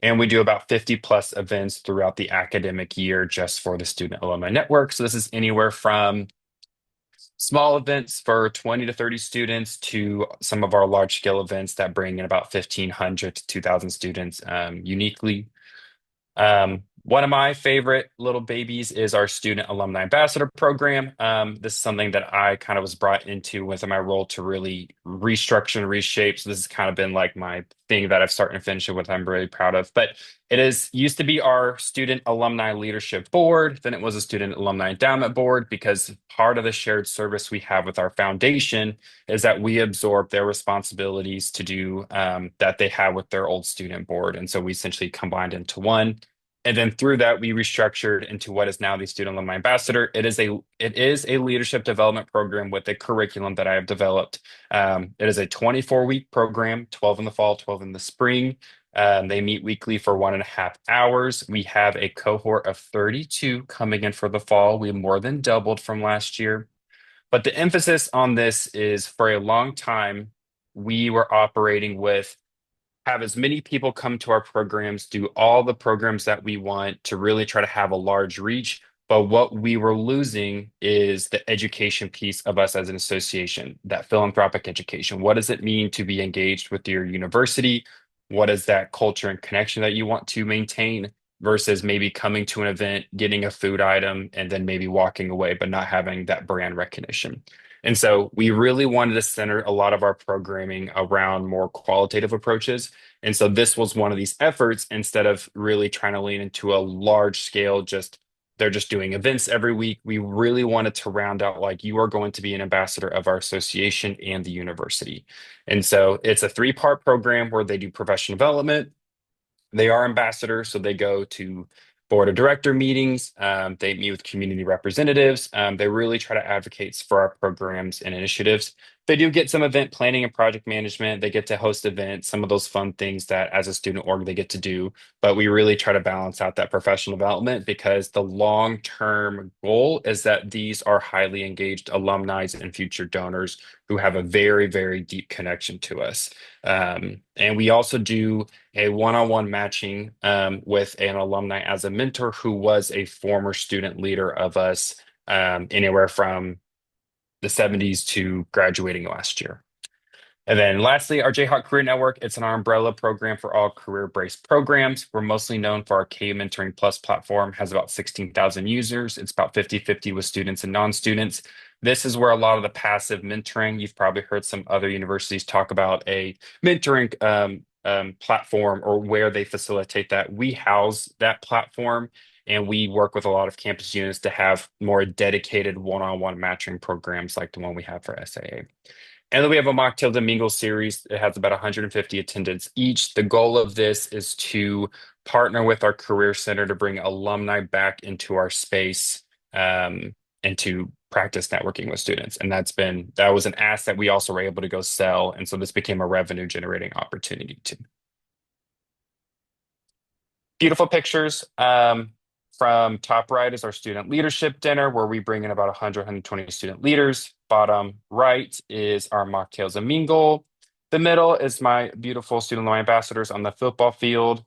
And we do about 50 plus events throughout the academic year just for the Student Alumni Network. So this is anywhere from small events for 20 to 30 students to some of our large scale events that bring in about 1,500 to 2,000 students uniquely. One of my favorite little babies is our Student Alumni Ambassador Program. This is something that I kind of was brought into within my role to really restructure and reshape. So this has kind of been like my thing that I've started and finished with. I'm really proud of. But it is used to be our Student Alumni Leadership Board. Then it was a Student Alumni Endowment Board because part of the shared service we have with our foundation is that we absorb their responsibilities to do that they have with their old student board. And so we essentially combined into one. And then through that, we restructured into what is now the Student Alumni Ambassador. It is a leadership development program with a curriculum that I have developed. It is a 24-week program, 12 in the fall, 12 in the spring. They meet weekly for 1.5 hours. We have a cohort of 32 coming in for the fall. We more than doubled from last year. But the emphasis on this is for a long time, we were operating with have as many people come to our programs, do all the programs that we want to really try to have a large reach. But what we were losing is the education piece of us as an association, that philanthropic education. What does it mean to be engaged with your university? What is that culture and connection that you want to maintain versus maybe coming to an event, getting a food item, and then maybe walking away, but not having that brand recognition? And so we really wanted to center a lot of our programming around more qualitative approaches. And so this was one of these efforts instead of really trying to lean into a large scale, just they're just doing events every week. We really wanted to round out like you are going to be an ambassador of our association and the university. And so it's a 3-part program where they do professional development. They are ambassadors, so they go to board of director meetings. They meet with community representatives. They really try to advocate for our programs and initiatives. They do get some event planning and project management. They get to host events, some of those fun things that as a student org they get to do. But we really try to balance out that professional development because the long-term goal is that these are highly engaged alumni and future donors who have a very, very deep connection to us. And we also do a one-on-one matching with an alumni as a mentor who was a former student leader of us anywhere from the 70s to graduating last year. And then lastly, our Jayhawk Career Network. It's an umbrella program for all career-based programs. We're mostly known for our K Mentoring Plus platform, has about 16,000 users. It's about 50-50 with students and non-students. This is where a lot of the passive mentoring, you've probably heard some other universities talk about a mentoring platform or where they facilitate that. We house that platform and we work with a lot of campus units to have more dedicated one-on-one matching programs like the one we have for SAA. And then we have a mocktail domingo series. It has about 150 attendants each. The goal of this is to partner with our career center to bring alumni back into our space and to practice networking with students. And that was an asset we also were able to go sell. And so this became a revenue generating opportunity too. Beautiful pictures. From top right is our student leadership dinner, where we bring in about 100, 120 student leaders. Bottom right is our mocktails and mingle. The middle is my beautiful student alumni ambassadors on the football field,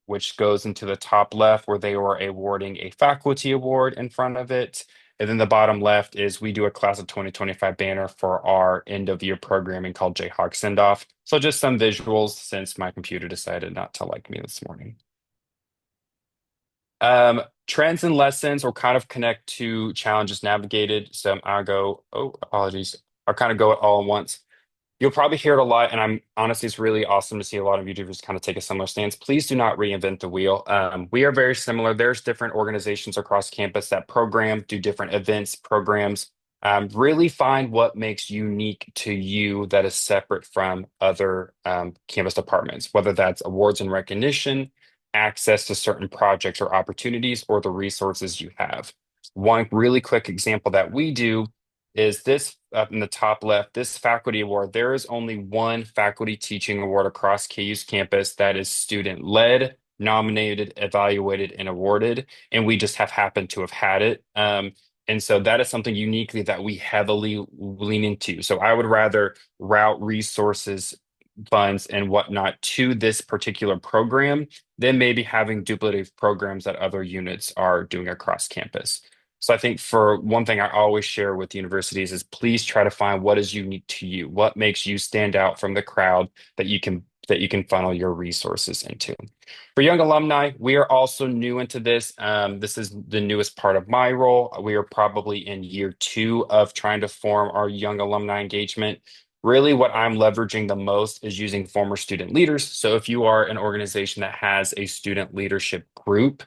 which goes into the top left where they were awarding a faculty award in front of it. And then the bottom left is we do a class of 2025 banner for our end of year programming called Jayhawk Send Off. So just some visuals since my computer decided not to like me this morning. Trends and lessons will kind of connect to challenges navigated. So I'll go, oh, apologies. I'll kind of go it all at once. You'll probably hear it a lot, and I'm honestly, it's really awesome to see a lot of YouTubers kind of take a similar stance. Please do not reinvent the wheel. We are very similar. There's different organizations across campus that program, do different events, programs. Really find what makes unique to you that is separate from other campus departments, whether that's awards and recognition, access to certain projects or opportunities, or the resources you have. One really quick example that we do is this up in the top left, this faculty award. There is only one faculty teaching award across KU's campus that is student led, nominated, evaluated, and awarded. And we just have happened to have had it. And so that is something uniquely that we heavily lean into. So I would rather route resources, funds, and whatnot to this particular program than maybe having duplicative programs that other units are doing across campus. So I think for one thing I always share with universities is please try to find what is unique to you, what makes you stand out from the crowd that you can funnel your resources into. For young alumni, we are also new into this. This is the newest part of my role. We are probably in year 2 of trying to form our young alumni engagement. Really, what I'm leveraging the most is using former student leaders. So if you are an organization that has a student leadership group,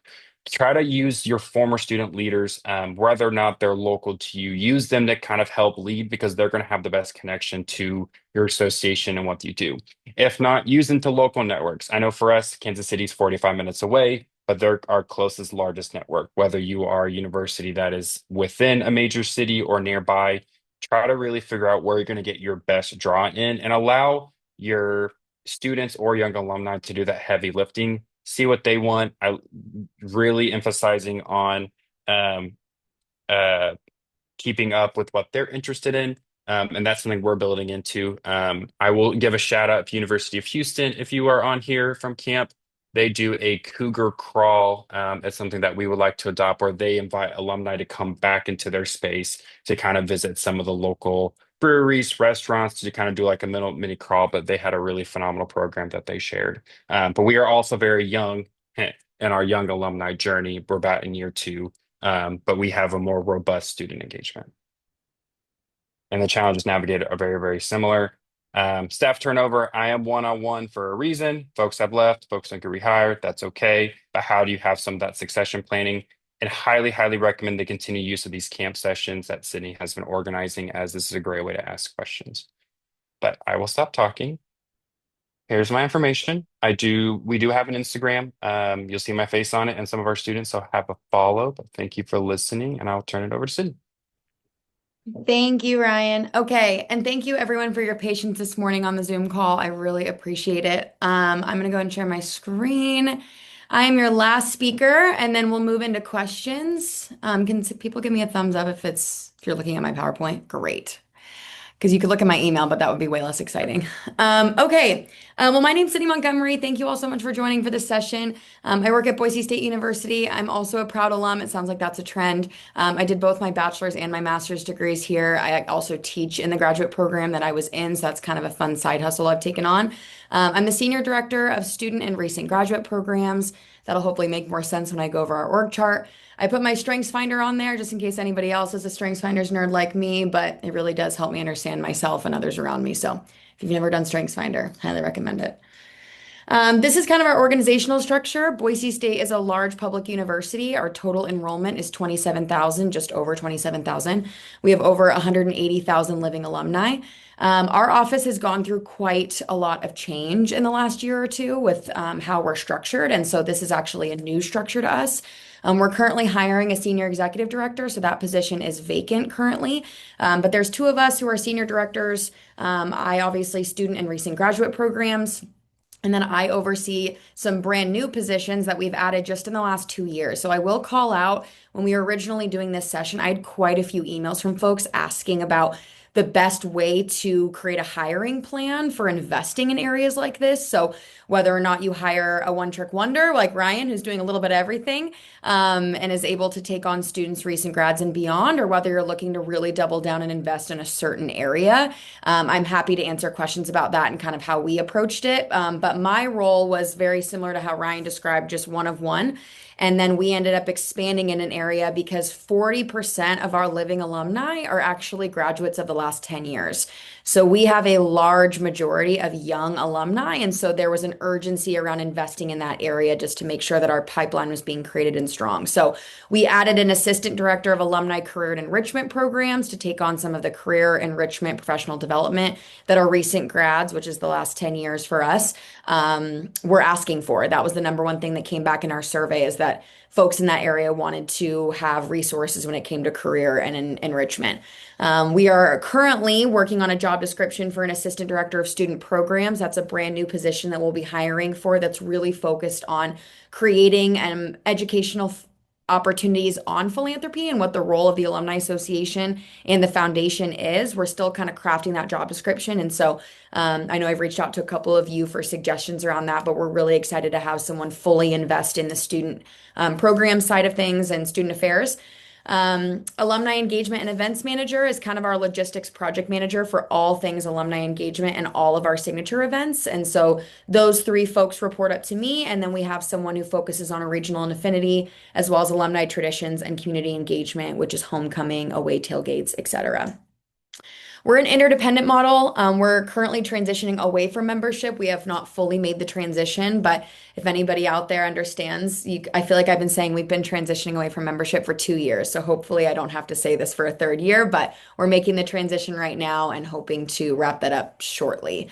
try to use your former student leaders, whether or not they're local to you, use them to kind of help lead because they're going to have the best connection to your association and what you do. If not, use them to local networks. I know for us, Kansas City's 45 minutes away, but they're our closest, largest network. Whether you are a university that is within a major city or nearby, try to really figure out where you're going to get your best draw in and allow your students or young alumni to do that heavy lifting, see what they want. I really emphasizing on um, uh, keeping up with what they're interested in. And that's something we're building into. I will give a shout out to University of Houston. If you are on here from camp, they do a cougar crawl. It's something that we would like to adopt where they invite alumni to come back into their space to kind of visit some of the local breweries, restaurants to kind of do like a little mini crawl, but they had a really phenomenal program that they shared. But we are also very young in our young alumni journey. We're about in year 2, but we have a more robust student engagement. And the challenges navigated are very, very similar. Staff turnover, I am one-on-one for a reason. Folks have left, folks don't get rehired. That's okay. But how do you have some of that succession planning? And highly, highly recommend the continued use of these camp sessions that Sydney has been organizing, as this is a great way to ask questions. But I will stop talking. Here's my information. We do have an Instagram. You'll see my face on it and some of our students, so have a follow. But thank you for listening, and I'll turn it over to Sydney. Thank you, Ryan. Okay, and thank you everyone for your patience this morning on the Zoom call. I really appreciate it. I'm going to go and share my screen. I am your last speaker, and then we'll move into questions. Can people give me a thumbs up if you're looking at my PowerPoint? Great. Because you could look at my email, but that would be way less exciting. Okay. Well, my name's Sydney Montgomery. Thank you all so much for joining for this session. I work at Boise State University. I'm also a proud alum. It sounds like that's a trend. I did both my bachelor's and my master's degrees here. I also teach in the graduate program that I was in, so that's kind of a fun side hustle I've taken on. I'm the senior director of student and recent graduate programs. That'll hopefully make more sense when I go over our org chart. I put my Strengths Finder on there just in case anybody else is a Strengths Finders nerd like me, but it really does help me understand myself and others around me. So if you've never done Strengths Finder, highly recommend it. This is kind of our organizational structure. Boise State is a large public university. Our total enrollment is 27,000, just over 27,000. We have over 180,000 living alumni. Our office has gone through quite a lot of change in the last year or two with how we're structured. And so this is actually a new structure to us. We're currently hiring a senior executive director, so that position is vacant currently. But there's 2 of us who are senior directors. I obviously student and recent graduate programs. And then I oversee some brand new positions that we've added just in the last 2 years. So I will call out when we were originally doing this session, I had quite a few emails from folks asking about the best way to create a hiring plan for investing in areas like this. So whether or not you hire a one-trick wonder like Ryan, who's doing a little bit of everything, and is able to take on students, recent grads, and beyond, or whether you're looking to really double down and invest in a certain area. I'm happy to answer questions about that and kind of how we approached it. But my role was very similar to how Ryan described, just one of one. And then we ended up expanding in an area because 40% of our living alumni are actually graduates of the last 10 years. So we have a large majority of young alumni. And so there was an urgency around investing in that area just to make sure that our pipeline was being created and strong. So we added an assistant director of alumni career and enrichment programs to take on some of the career enrichment professional development that our recent grads, which is the last 10 years for us, were asking for. That was the number one thing that came back in our survey, is that folks in that area wanted to have resources when it came to career and enrichment. We are currently working on a job description for an assistant director of student programs. That's a brand new position that we'll be hiring for, that's really focused on creating educational opportunities on philanthropy and what the role of the Alumni Association and the foundation is. We're still kind of crafting that job description. And so I know I've reached out to a couple of you for suggestions around that, but we're really excited to have someone fully invest in the student program side of things and student affairs. Alumni engagement and events manager is kind of our logistics project manager for all things alumni engagement and all of our signature events. And so those three folks report up to me. And then we have someone who focuses on a regional and affinity, as well as alumni traditions and community engagement, which is homecoming, away tailgates, etc. We're an interdependent model. We're currently transitioning away from membership. We have not fully made the transition, but if anybody out there understands, I feel like I've been saying we've been transitioning away from membership for 2 years. So hopefully I don't have to say this for a third year, but we're making the transition right now and hoping to wrap that up shortly.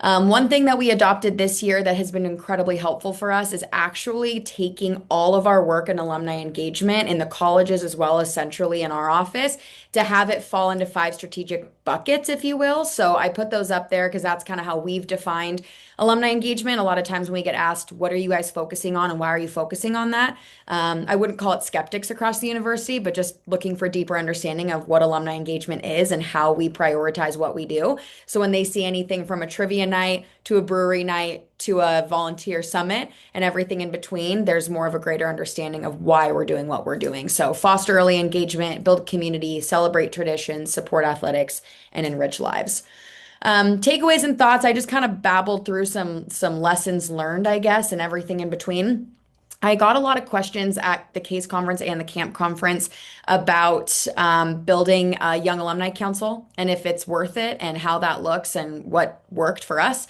One thing that we adopted this year that has been incredibly helpful for us is actually taking all of our work in alumni engagement in the colleges as well as centrally in our office to have it fall into 5 strategic buckets, if you will. So I put those up there because that's kind of how we've defined alumni engagement. A lot of times when we get asked, what are you guys focusing on and why are you focusing on that? I wouldn't call it skeptics across the university, but just looking for deeper understanding of what alumni engagement is and how we prioritize what we do. So when they see anything from a trivia night to a brewery night to a volunteer summit and everything in between, there's more of a greater understanding of why we're doing what we're doing. So foster early engagement, build community, celebrate traditions, support athletics, and enrich lives. Takeaways and thoughts. I just kind of babbled through some lessons learned, I guess, and everything in between. I got a lot of questions at the CASE conference and the CAMP conference about building a young alumni council and if it's worth it and how that looks and what worked for us.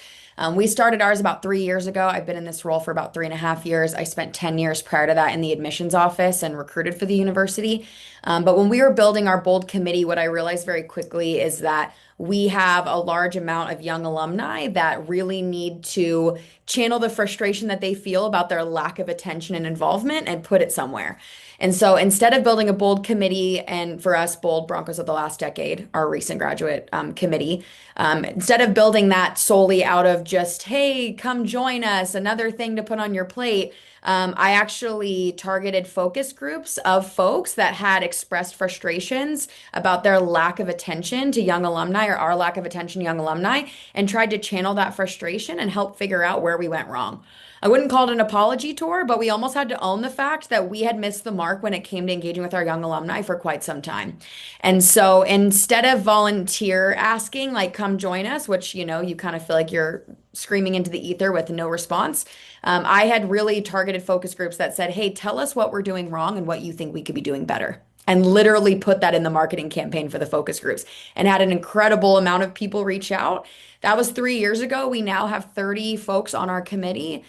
We started ours about 3 years ago. I've been in this role for about 3.5 years. I spent 10 years prior to that in the admissions office and recruited for the university. But when we were building our bold committee, what I realized very quickly is that we have a large amount of young alumni that really need to channel the frustration that they feel about their lack of attention and involvement and put it somewhere. And so instead of building a bold committee, and for us, bold Broncos of the last decade, our recent graduate committee, instead of building that solely out of just, hey, come join us, another thing to put on your plate, I actually targeted focus groups of folks that had expressed frustrations about their lack of attention to young alumni or our lack of attention to young alumni and tried to channel that frustration and help figure out where we went wrong. I wouldn't call it an apology tour, but we almost had to own the fact that we had missed the mark when it came to engaging with our young alumni for quite some time. And so instead of volunteer asking, like, come join us, which, you kind of feel like you're screaming into the ether with no response, I had really targeted focus groups that said, hey, tell us what we're doing wrong and what you think we could be doing better. And literally put that in the marketing campaign for the focus groups and had an incredible amount of people reach out. That was 3 years ago. We now have 30 folks on our committee.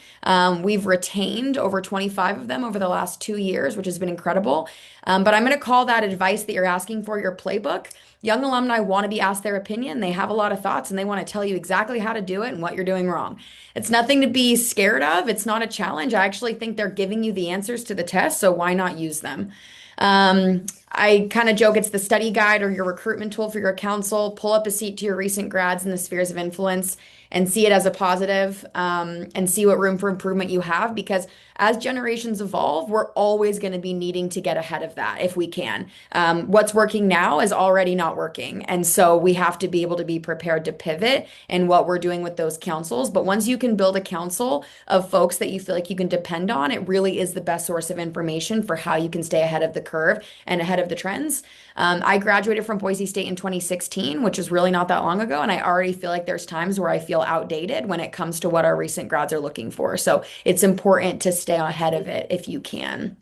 We've retained over 25 of them over the last 2 years, which has been incredible. But I'm going to call that advice that you're asking for your playbook. Young alumni want to be asked their opinion. They have a lot of thoughts and they want to tell you exactly how to do it and what you're doing wrong. It's nothing to be scared of. It's not a challenge. I actually think they're giving you the answers to the test, so why not use them? I kind of joke it's the study guide or your recruitment tool for your council. Pull up a seat to your recent grads in the spheres of influence and see it as a positive, and see what room for improvement you have, because as generations evolve, we're always going to be needing to get ahead of that if we can. What's working now is already not working. And so we have to be able to be prepared to pivot in what we're doing with those councils. But once you can build a council of folks that you feel like you can depend on, it really is the best source of information for how you can stay ahead of the curve and ahead of the trends. I graduated from Boise State in 2016, which is really not that long ago. And I already feel like there's times where I feel outdated when it comes to what our recent grads are looking for. So it's important to stay ahead of it if you can.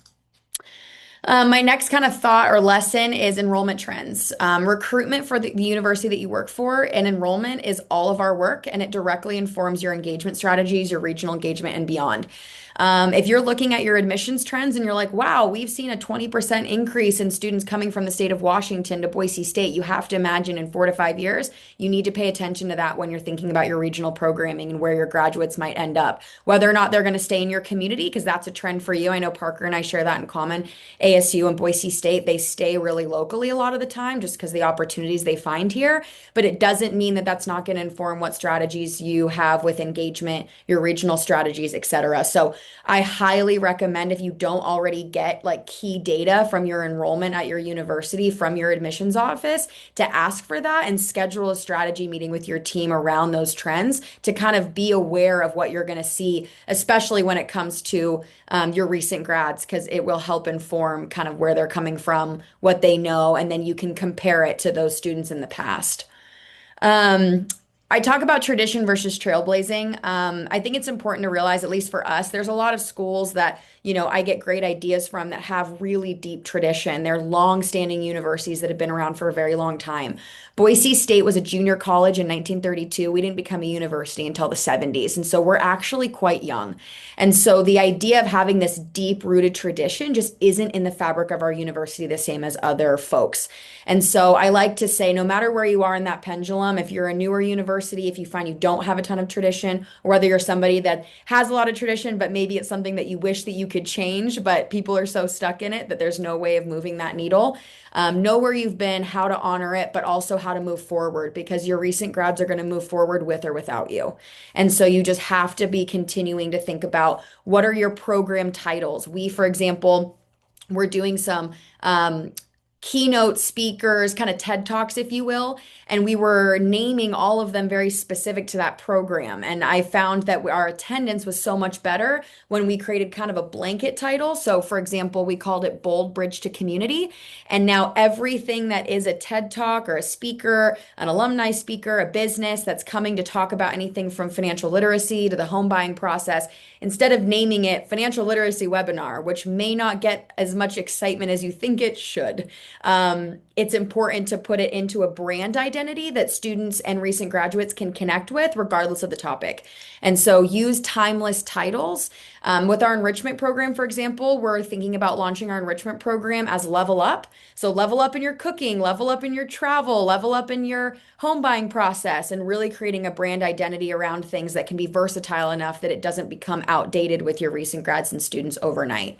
My next kind of thought or lesson is enrollment trends. Recruitment for the university that you work for and enrollment is all of our work, and it directly informs your engagement strategies, your regional engagement, and beyond. If you're looking at your admissions trends and you're like, wow, we've seen a 20% increase in students coming from the state of Washington to Boise State, you have to imagine in 4 to 5 years, you need to pay attention to that when you're thinking about your regional programming and where your graduates might end up. Whether or not they're going to stay in your community, because that's a trend for you. I know Parker and I share that in common. ASU and Boise State, they stay really locally a lot of the time just because the opportunities they find here. But it doesn't mean that that's not going to inform what strategies you have with engagement, your regional strategies, etc. So I highly recommend, if you don't already get like key data from your enrollment at your university from your admissions office, to ask for that and schedule a strategy meeting with your team around those trends to kind of be aware of what you're going to see, especially when it comes to your recent grads, because it will help inform kind of where they're coming from, what they know, and then you can compare it to those students in the past. Um, I talk about tradition versus trailblazing. I think it's important to realize, at least for us, there's a lot of schools that, I get great ideas from that have really deep tradition. They're long-standing universities that have been around for a very long time. Boise State was a junior college in 1932. We didn't become a university until the 70s. And so we're actually quite young. And so the idea of having this deep-rooted tradition just isn't in the fabric of our university the same as other folks. And so I like to say, no matter where you are in that pendulum, if you're a newer university, if you find you don't have a ton of tradition, or whether you're somebody that has a lot of tradition, but maybe it's something that you wish that you could change, but people are so stuck in it that there's no way of moving that needle. Know where you've been, how to honor it, but also how to move forward, because your recent grads are going to move forward with or without you. And so you just have to be continuing to think about, what are your program titles? We, for example, we're doing some keynote speakers, kind of TED Talks, if you will. And we were naming all of them very specific to that program. And I found that our attendance was so much better when we created kind of a blanket title. So, for example, we called it Bold Bridge to Community. And now everything that is a TED Talk or a speaker, an alumni speaker, a business that's coming to talk about anything from financial literacy to the home buying process, instead of naming it Financial Literacy Webinar, which may not get as much excitement as you think it should, it's important to put it into a brand identity that students and recent graduates can connect with, regardless of the topic. And so use timeless titles. With our enrichment program, for example, we're thinking about launching our enrichment program as Level Up. So level up in your cooking, level up in your travel, level up in your home buying process, and really creating a brand identity around things that can be versatile enough that it doesn't become outdated with your recent grads and students overnight.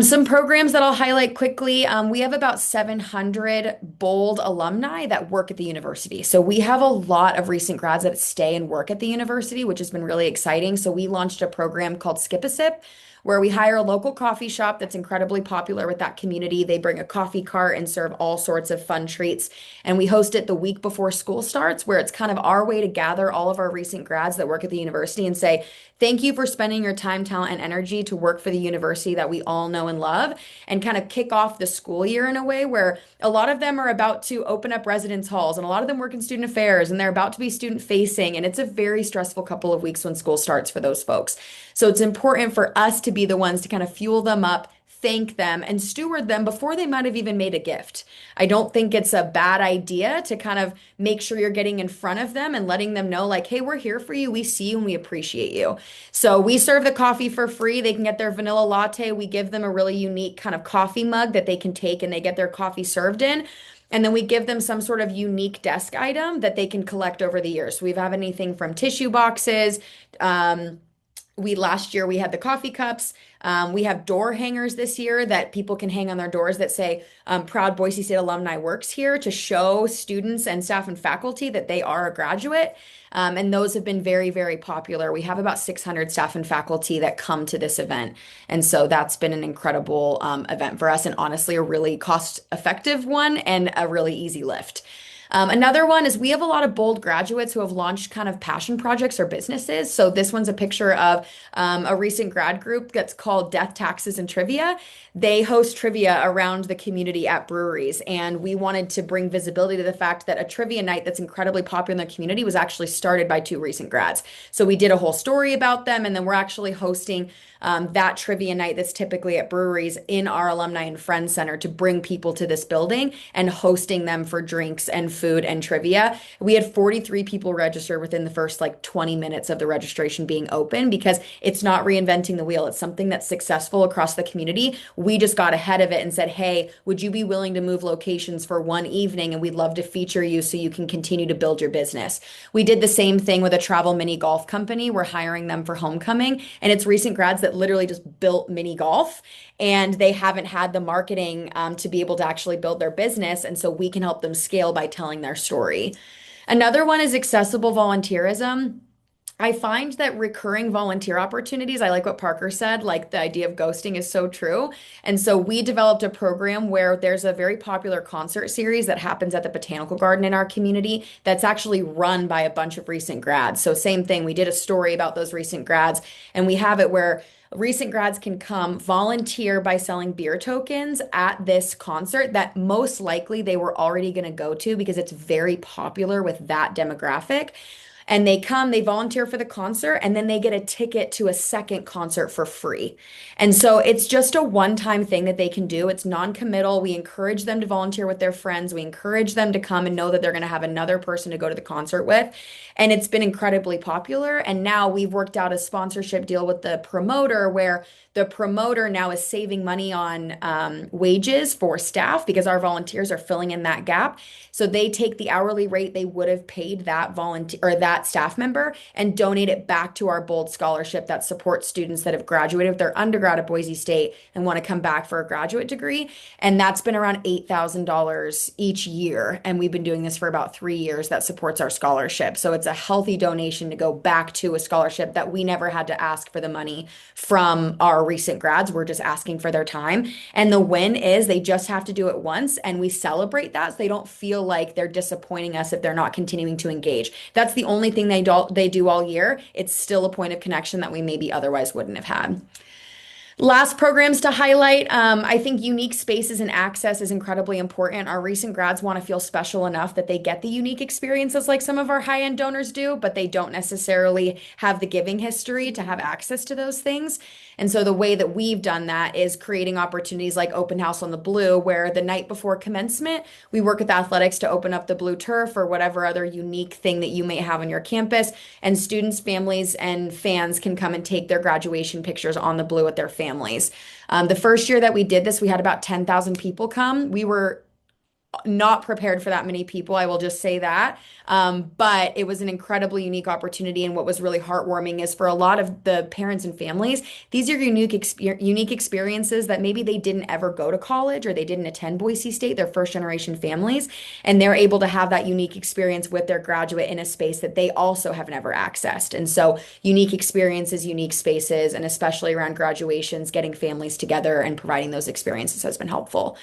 Some programs that I'll highlight quickly. We have about 700 bold alumni that work at the university. So we have a lot of recent grads that stay and work at the university, which has been really exciting. So we launched a program called Skip a Sip, where we hire a local coffee shop that's incredibly popular with that community. They bring a coffee cart and serve all sorts of fun treats. And we host it the week before school starts, where it's kind of our way to gather all of our recent grads that work at the university and say, thank you for spending your time, talent, and energy to work for the university that we all know and love, and kind of kick off the school year in a way where a lot of them are about to open up residence halls, and a lot of them work in student affairs, and they're about to be student facing. And it's a very stressful couple of weeks when school starts for those folks. So it's important for us to be the ones to kind of fuel them up, thank them, and steward them before they might have even made a gift. I don't think it's a bad idea to kind of make sure you're getting in front of them and letting them know, like, hey, we're here for you. We see you and we appreciate you. So we serve the coffee for free. They can get their vanilla latte. We give them a really unique kind of coffee mug that they can take and they get their coffee served in. And then we give them some sort of unique desk item that they can collect over the years. So we have anything from tissue boxes, We last year we had the coffee cups. We have door hangers this year that people can hang on their doors that say proud Boise State alumni works here to show students and staff and faculty that they are a graduate. And those have been very, very popular. We have about 600 staff and faculty that come to this event. And so that's been an incredible event for us, and honestly, a really cost effective one and a really easy lift. Another one is we have a lot of bold graduates who have launched kind of passion projects or businesses. So this one's a picture of a recent grad group that's called Death, Taxes, and Trivia. They host trivia around the community at breweries, and we wanted to bring visibility to the fact that a trivia night that's incredibly popular in the community was actually started by two recent grads. So we did a whole story about them, and then we're actually hosting that trivia night that's typically at breweries in our Alumni and Friends Center to bring people to this building and hosting them for drinks and food and trivia. We had 43 people register within the first like 20 minutes of the registration being open because it's not reinventing the wheel. It's something that's successful across the community. We just got ahead of it and said, hey, would you be willing to move locations for one evening? And we'd love to feature you so you can continue to build your business. We did the same thing with a travel mini golf company. We're hiring them for homecoming, and it's recent grads that literally just built mini golf, and they haven't had the marketing to be able to actually build their business. And so we can help them scale by telling their story. Another one is accessible volunteerism. I find that recurring volunteer opportunities, I like what Parker said, like the idea of ghosting is so true. And so we developed a program where there's a very popular concert series that happens at the Botanical Garden in our community that's actually run by a bunch of recent grads. So same thing, we did a story about those recent grads, and we have it where recent grads can come volunteer by selling beer tokens at this concert that most likely they were already going to go to because it's very popular with that demographic. And they come, they volunteer for the concert, and then they get a ticket to a second concert for free. And so it's just a one-time thing that they can do. It's non-committal. We encourage them to volunteer with their friends. We encourage them to come and know that they're going to have another person to go to the concert with. And it's been incredibly popular. And now we've worked out a sponsorship deal with the promoter where the promoter now is saving money on wages for staff because our volunteers are filling in that gap. So they take the hourly rate they would have paid that volunteer or that staff member and donate it back to our Bold Scholarship that supports students that have graduated with their undergrad at Boise State and want to come back for a graduate degree. And that's been around $8,000 each year. And we've been doing this for about 3 years that supports our scholarship. So it's a healthy donation to go back to a scholarship that we never had to ask for the money from our recent grads. We're just asking for their time. And the win is they just have to do it once, and we celebrate that so they don't feel like they're disappointing us if they're not continuing to engage. That's the only thing they do all year. It's still a point of connection that we maybe otherwise wouldn't have had. Last programs to highlight. I think unique spaces and access is incredibly important. Our recent grads want to feel special enough that they get the unique experiences like some of our high-end donors do, but they don't necessarily have the giving history to have access to those things. And so the way that we've done that is creating opportunities like Open House on the Blue, where the night before commencement, we work with athletics to open up the blue turf or whatever other unique thing that you may have on your campus. And students, families, and fans can come and take their graduation pictures on the blue with their families. The first year that we did this, we had about 10,000 people come. We were not prepared for that many people, I will just say that. But it was an incredibly unique opportunity. And what was really heartwarming is for a lot of the parents and families, these are unique experiences that maybe they didn't ever go to college or they didn't attend Boise State, they're first generation families. And they're able to have that unique experience with their graduate in a space that they also have never accessed. And so unique experiences, unique spaces, and especially around graduations, getting families together and providing those experiences has been helpful.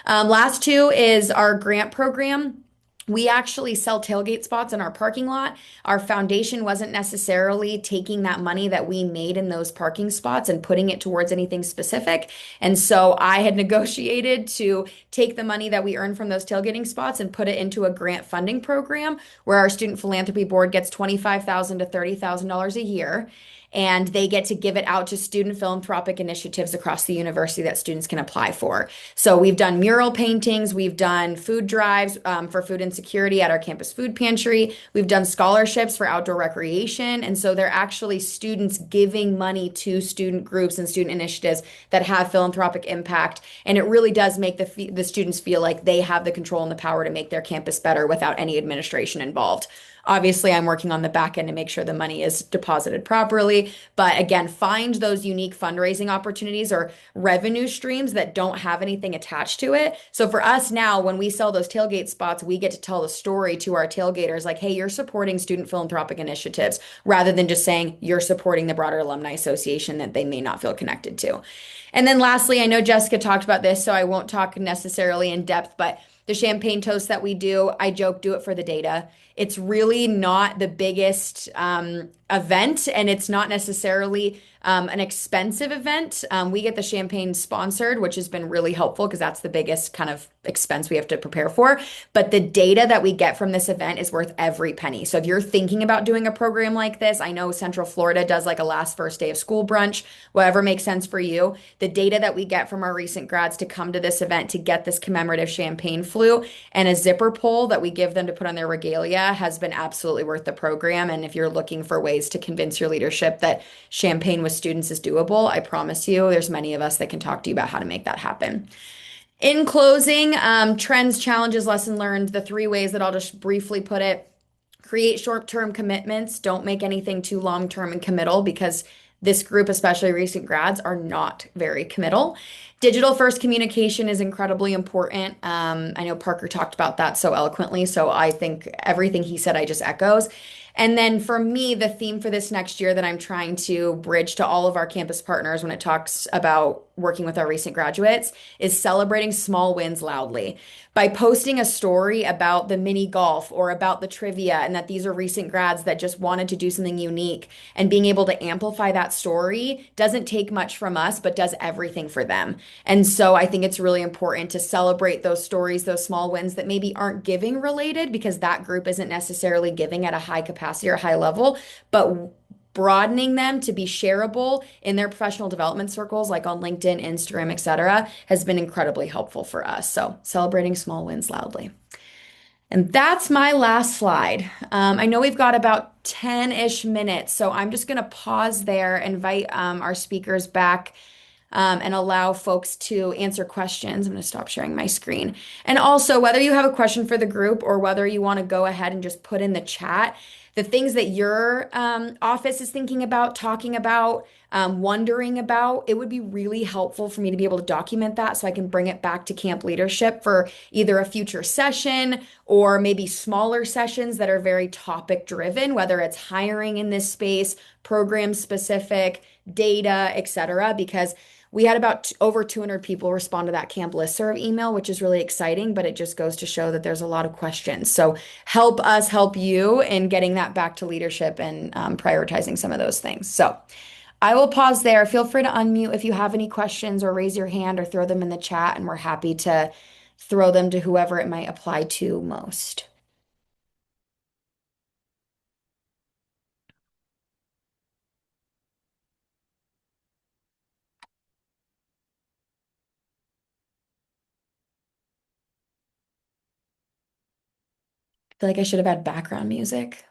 Last two is our grant program. We actually sell tailgate spots in our parking lot. Our foundation wasn't necessarily taking that money that we made in those parking spots and putting it towards anything specific. And so I had negotiated to take the money that we earned from those tailgating spots and put it into a grant funding program where our student philanthropy board gets $25,000 to $30,000 a year. And they get to give it out to student philanthropic initiatives across the university that students can apply for. So we've done mural paintings, we've done food drives for food insecurity at our campus food pantry, we've done scholarships for outdoor recreation. And so they're actually students giving money to student groups and student initiatives that have philanthropic impact. And it really does make the students feel like they have the control and the power to make their campus better without any administration involved. Obviously, I'm working on the back end to make sure the money is deposited properly. But again, find those unique fundraising opportunities or revenue streams that don't have anything attached to it. So for us now, when we sell those tailgate spots, we get to tell the story to our tailgaters like, hey, you're supporting student philanthropic initiatives rather than just saying you're supporting the broader alumni association that they may not feel connected to. And then lastly, I know Jessica talked about this, so I won't talk necessarily in depth, but the champagne toast that we do, I joke, do it for the data. It's really not the biggest event, and it's not necessarily an expensive event. We get the champagne sponsored, which has been really helpful because that's the biggest kind of expense we have to prepare for. But the data that we get from this event is worth every penny. So if you're thinking about doing a program like this, I know Central Florida does like a last first day of school brunch, whatever makes sense for you. The data that we get from our recent grads to come to this event to get this commemorative champagne flute and a zipper pull that we give them to put on their regalia has been absolutely worth the program. And if you're looking for ways to convince your leadership that champagne with students is doable, I promise you there's many of us that can talk to you about how to make that happen. In closing, trends, challenges, lesson learned, the three ways that I'll just briefly put it. Create short-term commitments. Don't make anything too long-term and committal because this group, especially recent grads, are not very committal. Digital first communication is incredibly important. I know Parker talked about that so eloquently, so I think everything he said I just echoes. And then for me, the theme for this next year that I'm trying to bridge to all of our campus partners when it talks about working with our recent graduates is celebrating small wins loudly. By posting a story about the mini golf or about the trivia and that these are recent grads that just wanted to do something unique and being able to amplify that story doesn't take much from us, but does everything for them. And so I think it's really important to celebrate those stories, those small wins that maybe aren't giving related because that group isn't necessarily giving at a high capacity or high level, but broadening them to be shareable in their professional development circles, like on LinkedIn, Instagram, etc., has been incredibly helpful for us. So celebrating small wins loudly. And that's my last slide. I know we've got about 10-ish minutes, so I'm just going to pause there, invite our speakers back and allow folks to answer questions. I'm going to stop sharing my screen. And also, whether you have a question for the group or whether you want to go ahead and just put in the chat, the things that your office is thinking about, talking about, wondering about, it would be really helpful for me to be able to document that so I can bring it back to camp leadership for either a future session or maybe smaller sessions that are very topic driven, whether it's hiring in this space, program specific, data, etc. Because we had about over 200 people respond to that camp listserv email, which is really exciting, but it just goes to show that there's a lot of questions. So help us help you in getting that back to leadership and prioritizing some of those things. So I will pause there. Feel free to unmute if you have any questions or raise your hand or throw them in the chat, and we're happy to throw them to whoever it might apply to most. I feel like I should have had background music.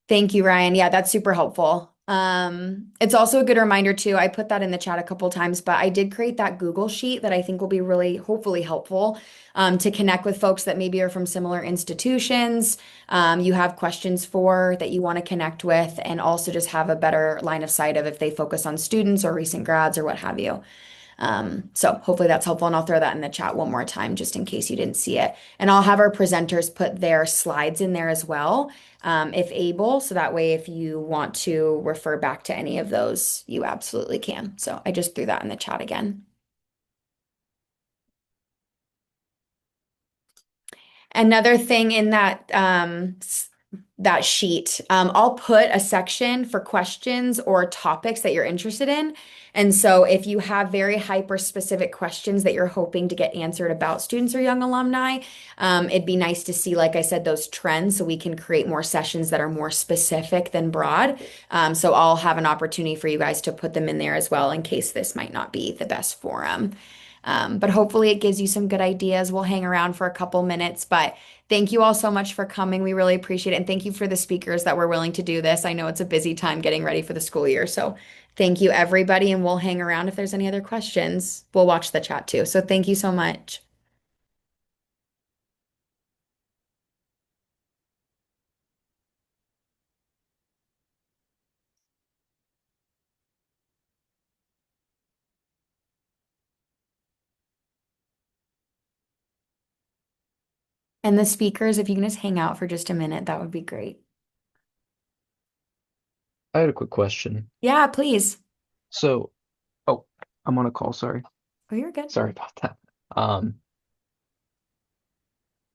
Thank you, Ryan. Yeah, that's super helpful. It's also a good reminder too. I put that in the chat a couple times, but I did create that Google sheet that I think will be really hopefully helpful to connect with folks that maybe are from similar institutions, you have questions for that you want to connect with, and also just have a better line of sight of if they focus on students or recent grads or what have you. So hopefully that's helpful, and I'll throw that in the chat one more time just in case you didn't see it. And I'll have our presenters put their slides in there as well, if able, so that way if you want to refer back to any of those, you absolutely can. So I just threw that in the chat again. Another thing in that sheet, I'll put a section for questions or topics that you're interested in. And so if you have very hyper specific questions that you're hoping to get answered about students or young alumni, it'd be nice to see, like I said, those trends so we can create more sessions that are more specific than broad. So I'll have an opportunity for you guys to put them in there as well in case this might not be the best forum. But hopefully it gives you some good ideas. We'll hang around for a couple minutes, but thank you all so much for coming. We really appreciate it. And thank you for the speakers that were willing to do this. I know it's a busy time getting ready for the school year. So thank you, everybody. And we'll hang around if there's any other questions. We'll watch the chat too. So thank you so much. And the speakers, if you can just hang out for just a minute, that would be great. I had a quick question. Yeah, please. So, oh, I'm on a call, sorry. Oh, you're good. Sorry about that. Um,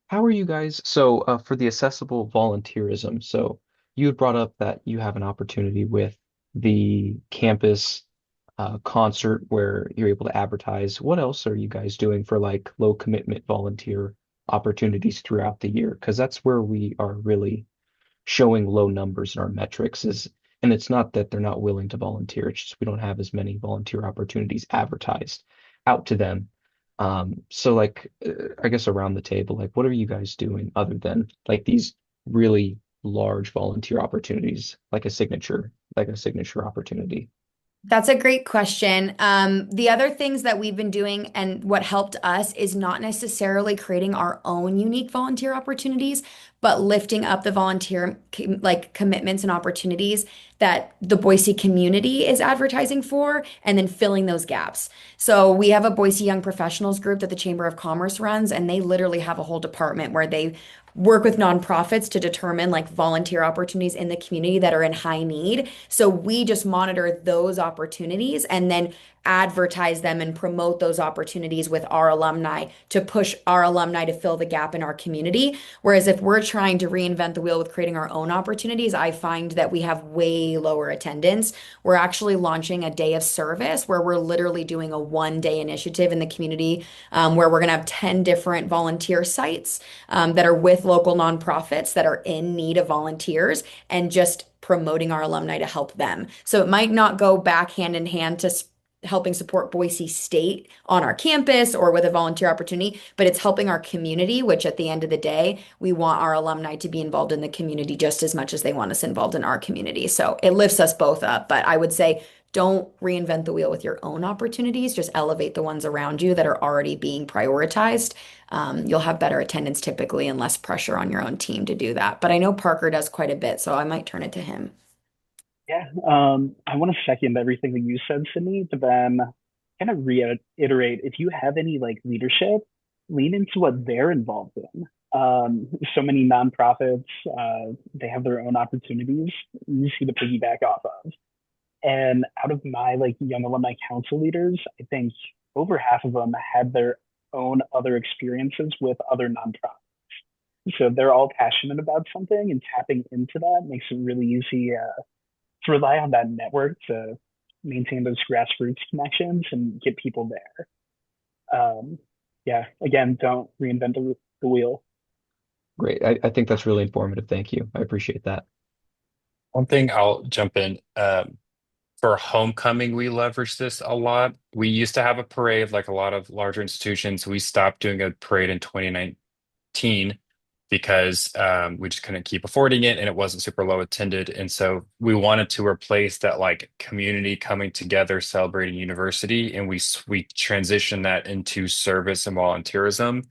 how are you guys? So, for the accessible volunteerism, so you had brought up that you have an opportunity with the campus concert where you're able to advertise. What else are you guys doing for like low commitment volunteer opportunities throughout the year? Because that's where we are really showing low numbers in our metrics is, and it's not that they're not willing to volunteer, it's just we don't have as many volunteer opportunities advertised out to them. So like I guess around the table, like what are you guys doing other than like these really large volunteer opportunities, like a signature opportunity? That's a great question. The other things that we've been doing and what helped us is not necessarily creating our own unique volunteer opportunities, but lifting up the like commitments and opportunities that the Boise community is advertising for and then filling those gaps. So we have a Boise Young Professionals group that the Chamber of Commerce runs, and they literally have a whole department where they work with nonprofits to determine like volunteer opportunities in the community that are in high need. So we just monitor those opportunities and then advertise them and promote those opportunities with our alumni to push our alumni to fill the gap in our community. Whereas if we're trying to reinvent the wheel with creating our own opportunities, I find that we have way lower attendance. We're actually launching a day of service where we're literally doing a 1 day initiative in the community where we're going to have 10 different volunteer sites that are with local nonprofits that are in need of volunteers and just promoting our alumni to help them. So it might not go back hand in hand to helping support Boise State on our campus or with a volunteer opportunity, but it's helping our community, which at the end of the day, we want our alumni to be involved in the community just as much as they want us involved in our community. So it lifts us both up. But I would say don't reinvent the wheel with your own opportunities, just elevate the ones around you that are already being prioritized. You'll have better attendance typically and less pressure on your own team to do that. But I know Parker does quite a bit, so I might turn it to him. Yeah, I want to second everything that you said, Sydney, but then kind of reiterate if you have any like leadership, lean into what they're involved in. So many nonprofits, they have their own opportunities you see to piggyback off of. And out of my like young alumni council leaders, I think over half of them had their own other experiences with other nonprofits. So they're all passionate about something, and tapping into that makes it really easy to rely on that network to maintain those grassroots connections and get people there. Yeah, again, don't reinvent the wheel. Great. I think that's really informative. Thank you. I appreciate that. One thing I'll jump in. For homecoming, we leverage this a lot. We used to have a parade like a lot of larger institutions. We stopped doing a parade in 2019 because we just couldn't keep affording it and it wasn't super low attended. And so we wanted to replace that like community coming together celebrating university, and we transitioned that into service and volunteerism.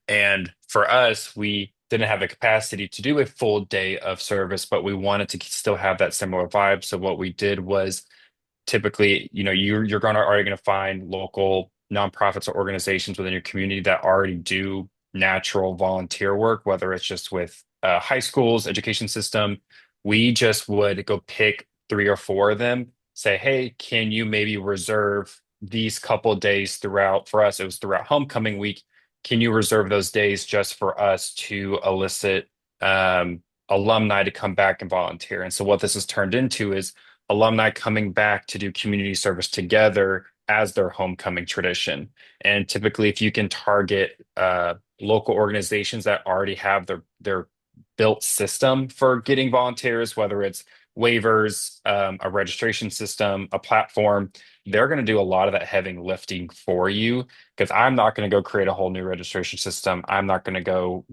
And for us, we didn't have the capacity to do a full day of service, but we wanted to still have that similar vibe. So what we did was typically, you're gonna already gonna find local nonprofits or organizations within your community that already do natural volunteer work, whether it's just with high schools, education system. We just would go pick 3 or 4 of them, say, hey, can you maybe reserve these couple days throughout, for us, it was throughout homecoming week. Can you reserve those days just for us to elicit alumni to come back and volunteer? And so what this has turned into is alumni coming back to do community service together as their homecoming tradition. And typically, if you can target local organizations that already have their built system for getting volunteers, whether it's waivers, a registration system, a platform, they're going to do a lot of that heavy lifting for you because I'm not going to go create a whole new registration system. I'm not going to go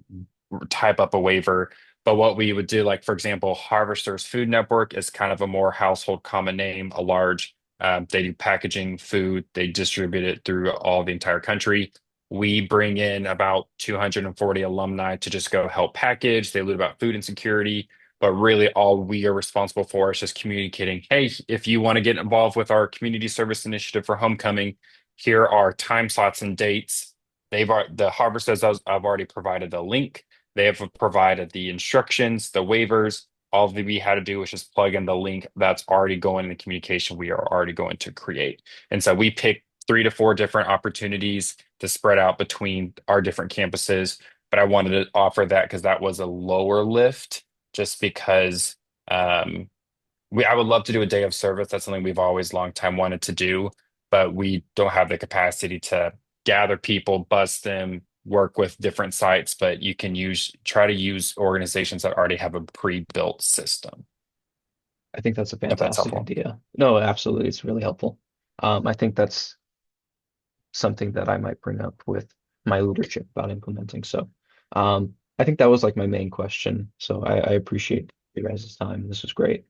type up a waiver. But what we would do, like for example, Harvesters Food Network is kind of a more household common name, a large, they do packaging food, they distribute it through all the entire country. We bring in about 240 alumni to just go help package. They learn about food insecurity, but really all we are responsible for is just communicating, hey, if you want to get involved with our community service initiative for homecoming, here are time slots and dates. The Harvesters, I've already provided the link. They have provided the instructions, the waivers. All that we had to do was just plug in the link that's already going in the communication we are already going to create. And so we picked 3 to 4 different opportunities to spread out between our different campuses. But I wanted to offer that because that was a lower lift, just because I would love to do a day of service. That's something we've always long time wanted to do, but we don't have the capacity to gather people, bus them, work with different sites. But you can try to use organizations that already have a pre-built system, I think that's a if that's fantastic helpful. idea. No, absolutely. It's really helpful. I think that's something that I might bring up with my leadership about implementing. So, I think that was like my main question. So I appreciate you guys' time. This was great.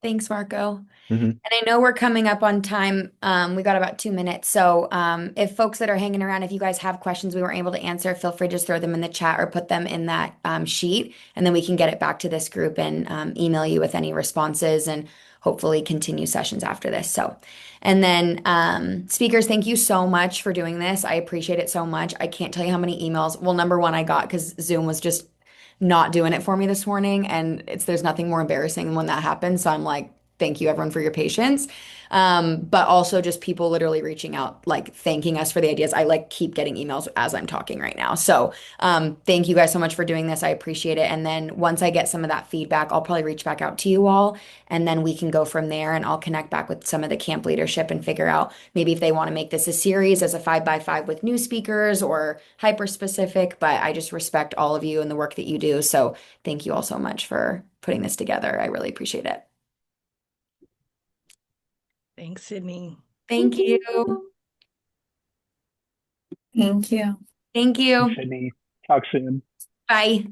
Thanks, Marco. Hmm. And I know we're coming up on time. We got about 2 minutes. So if folks that are hanging around, if you guys have questions we weren't able to answer, feel free to just throw them in the chat or put them in that sheet, and then we can get it back to this group and email you with any responses and hopefully continue sessions after this. So, and then speakers, thank you so much for doing this. I appreciate it so much. I can't tell you how many emails. Well, number one, I got because Zoom was just not doing it for me this morning, and there's nothing more embarrassing than when that happens. So I'm like, thank you everyone for your patience. But also just people literally reaching out, like thanking us for the ideas. I like keep getting emails as I'm talking right now. So thank you guys so much for doing this. I appreciate it. And then once I get some of that feedback, I'll probably reach back out to you all, and then we can go from there. And I'll connect back with some of the camp leadership and figure out maybe if they want to make this a series as a 5x5 with new speakers or hyper specific. But I just respect all of you and the work that you do. So thank you all so much for putting this together. I really appreciate it. Thanks, Sydney. Thank you. Thank you. Thank Thanks, you. Sydney. Talk soon. Bye.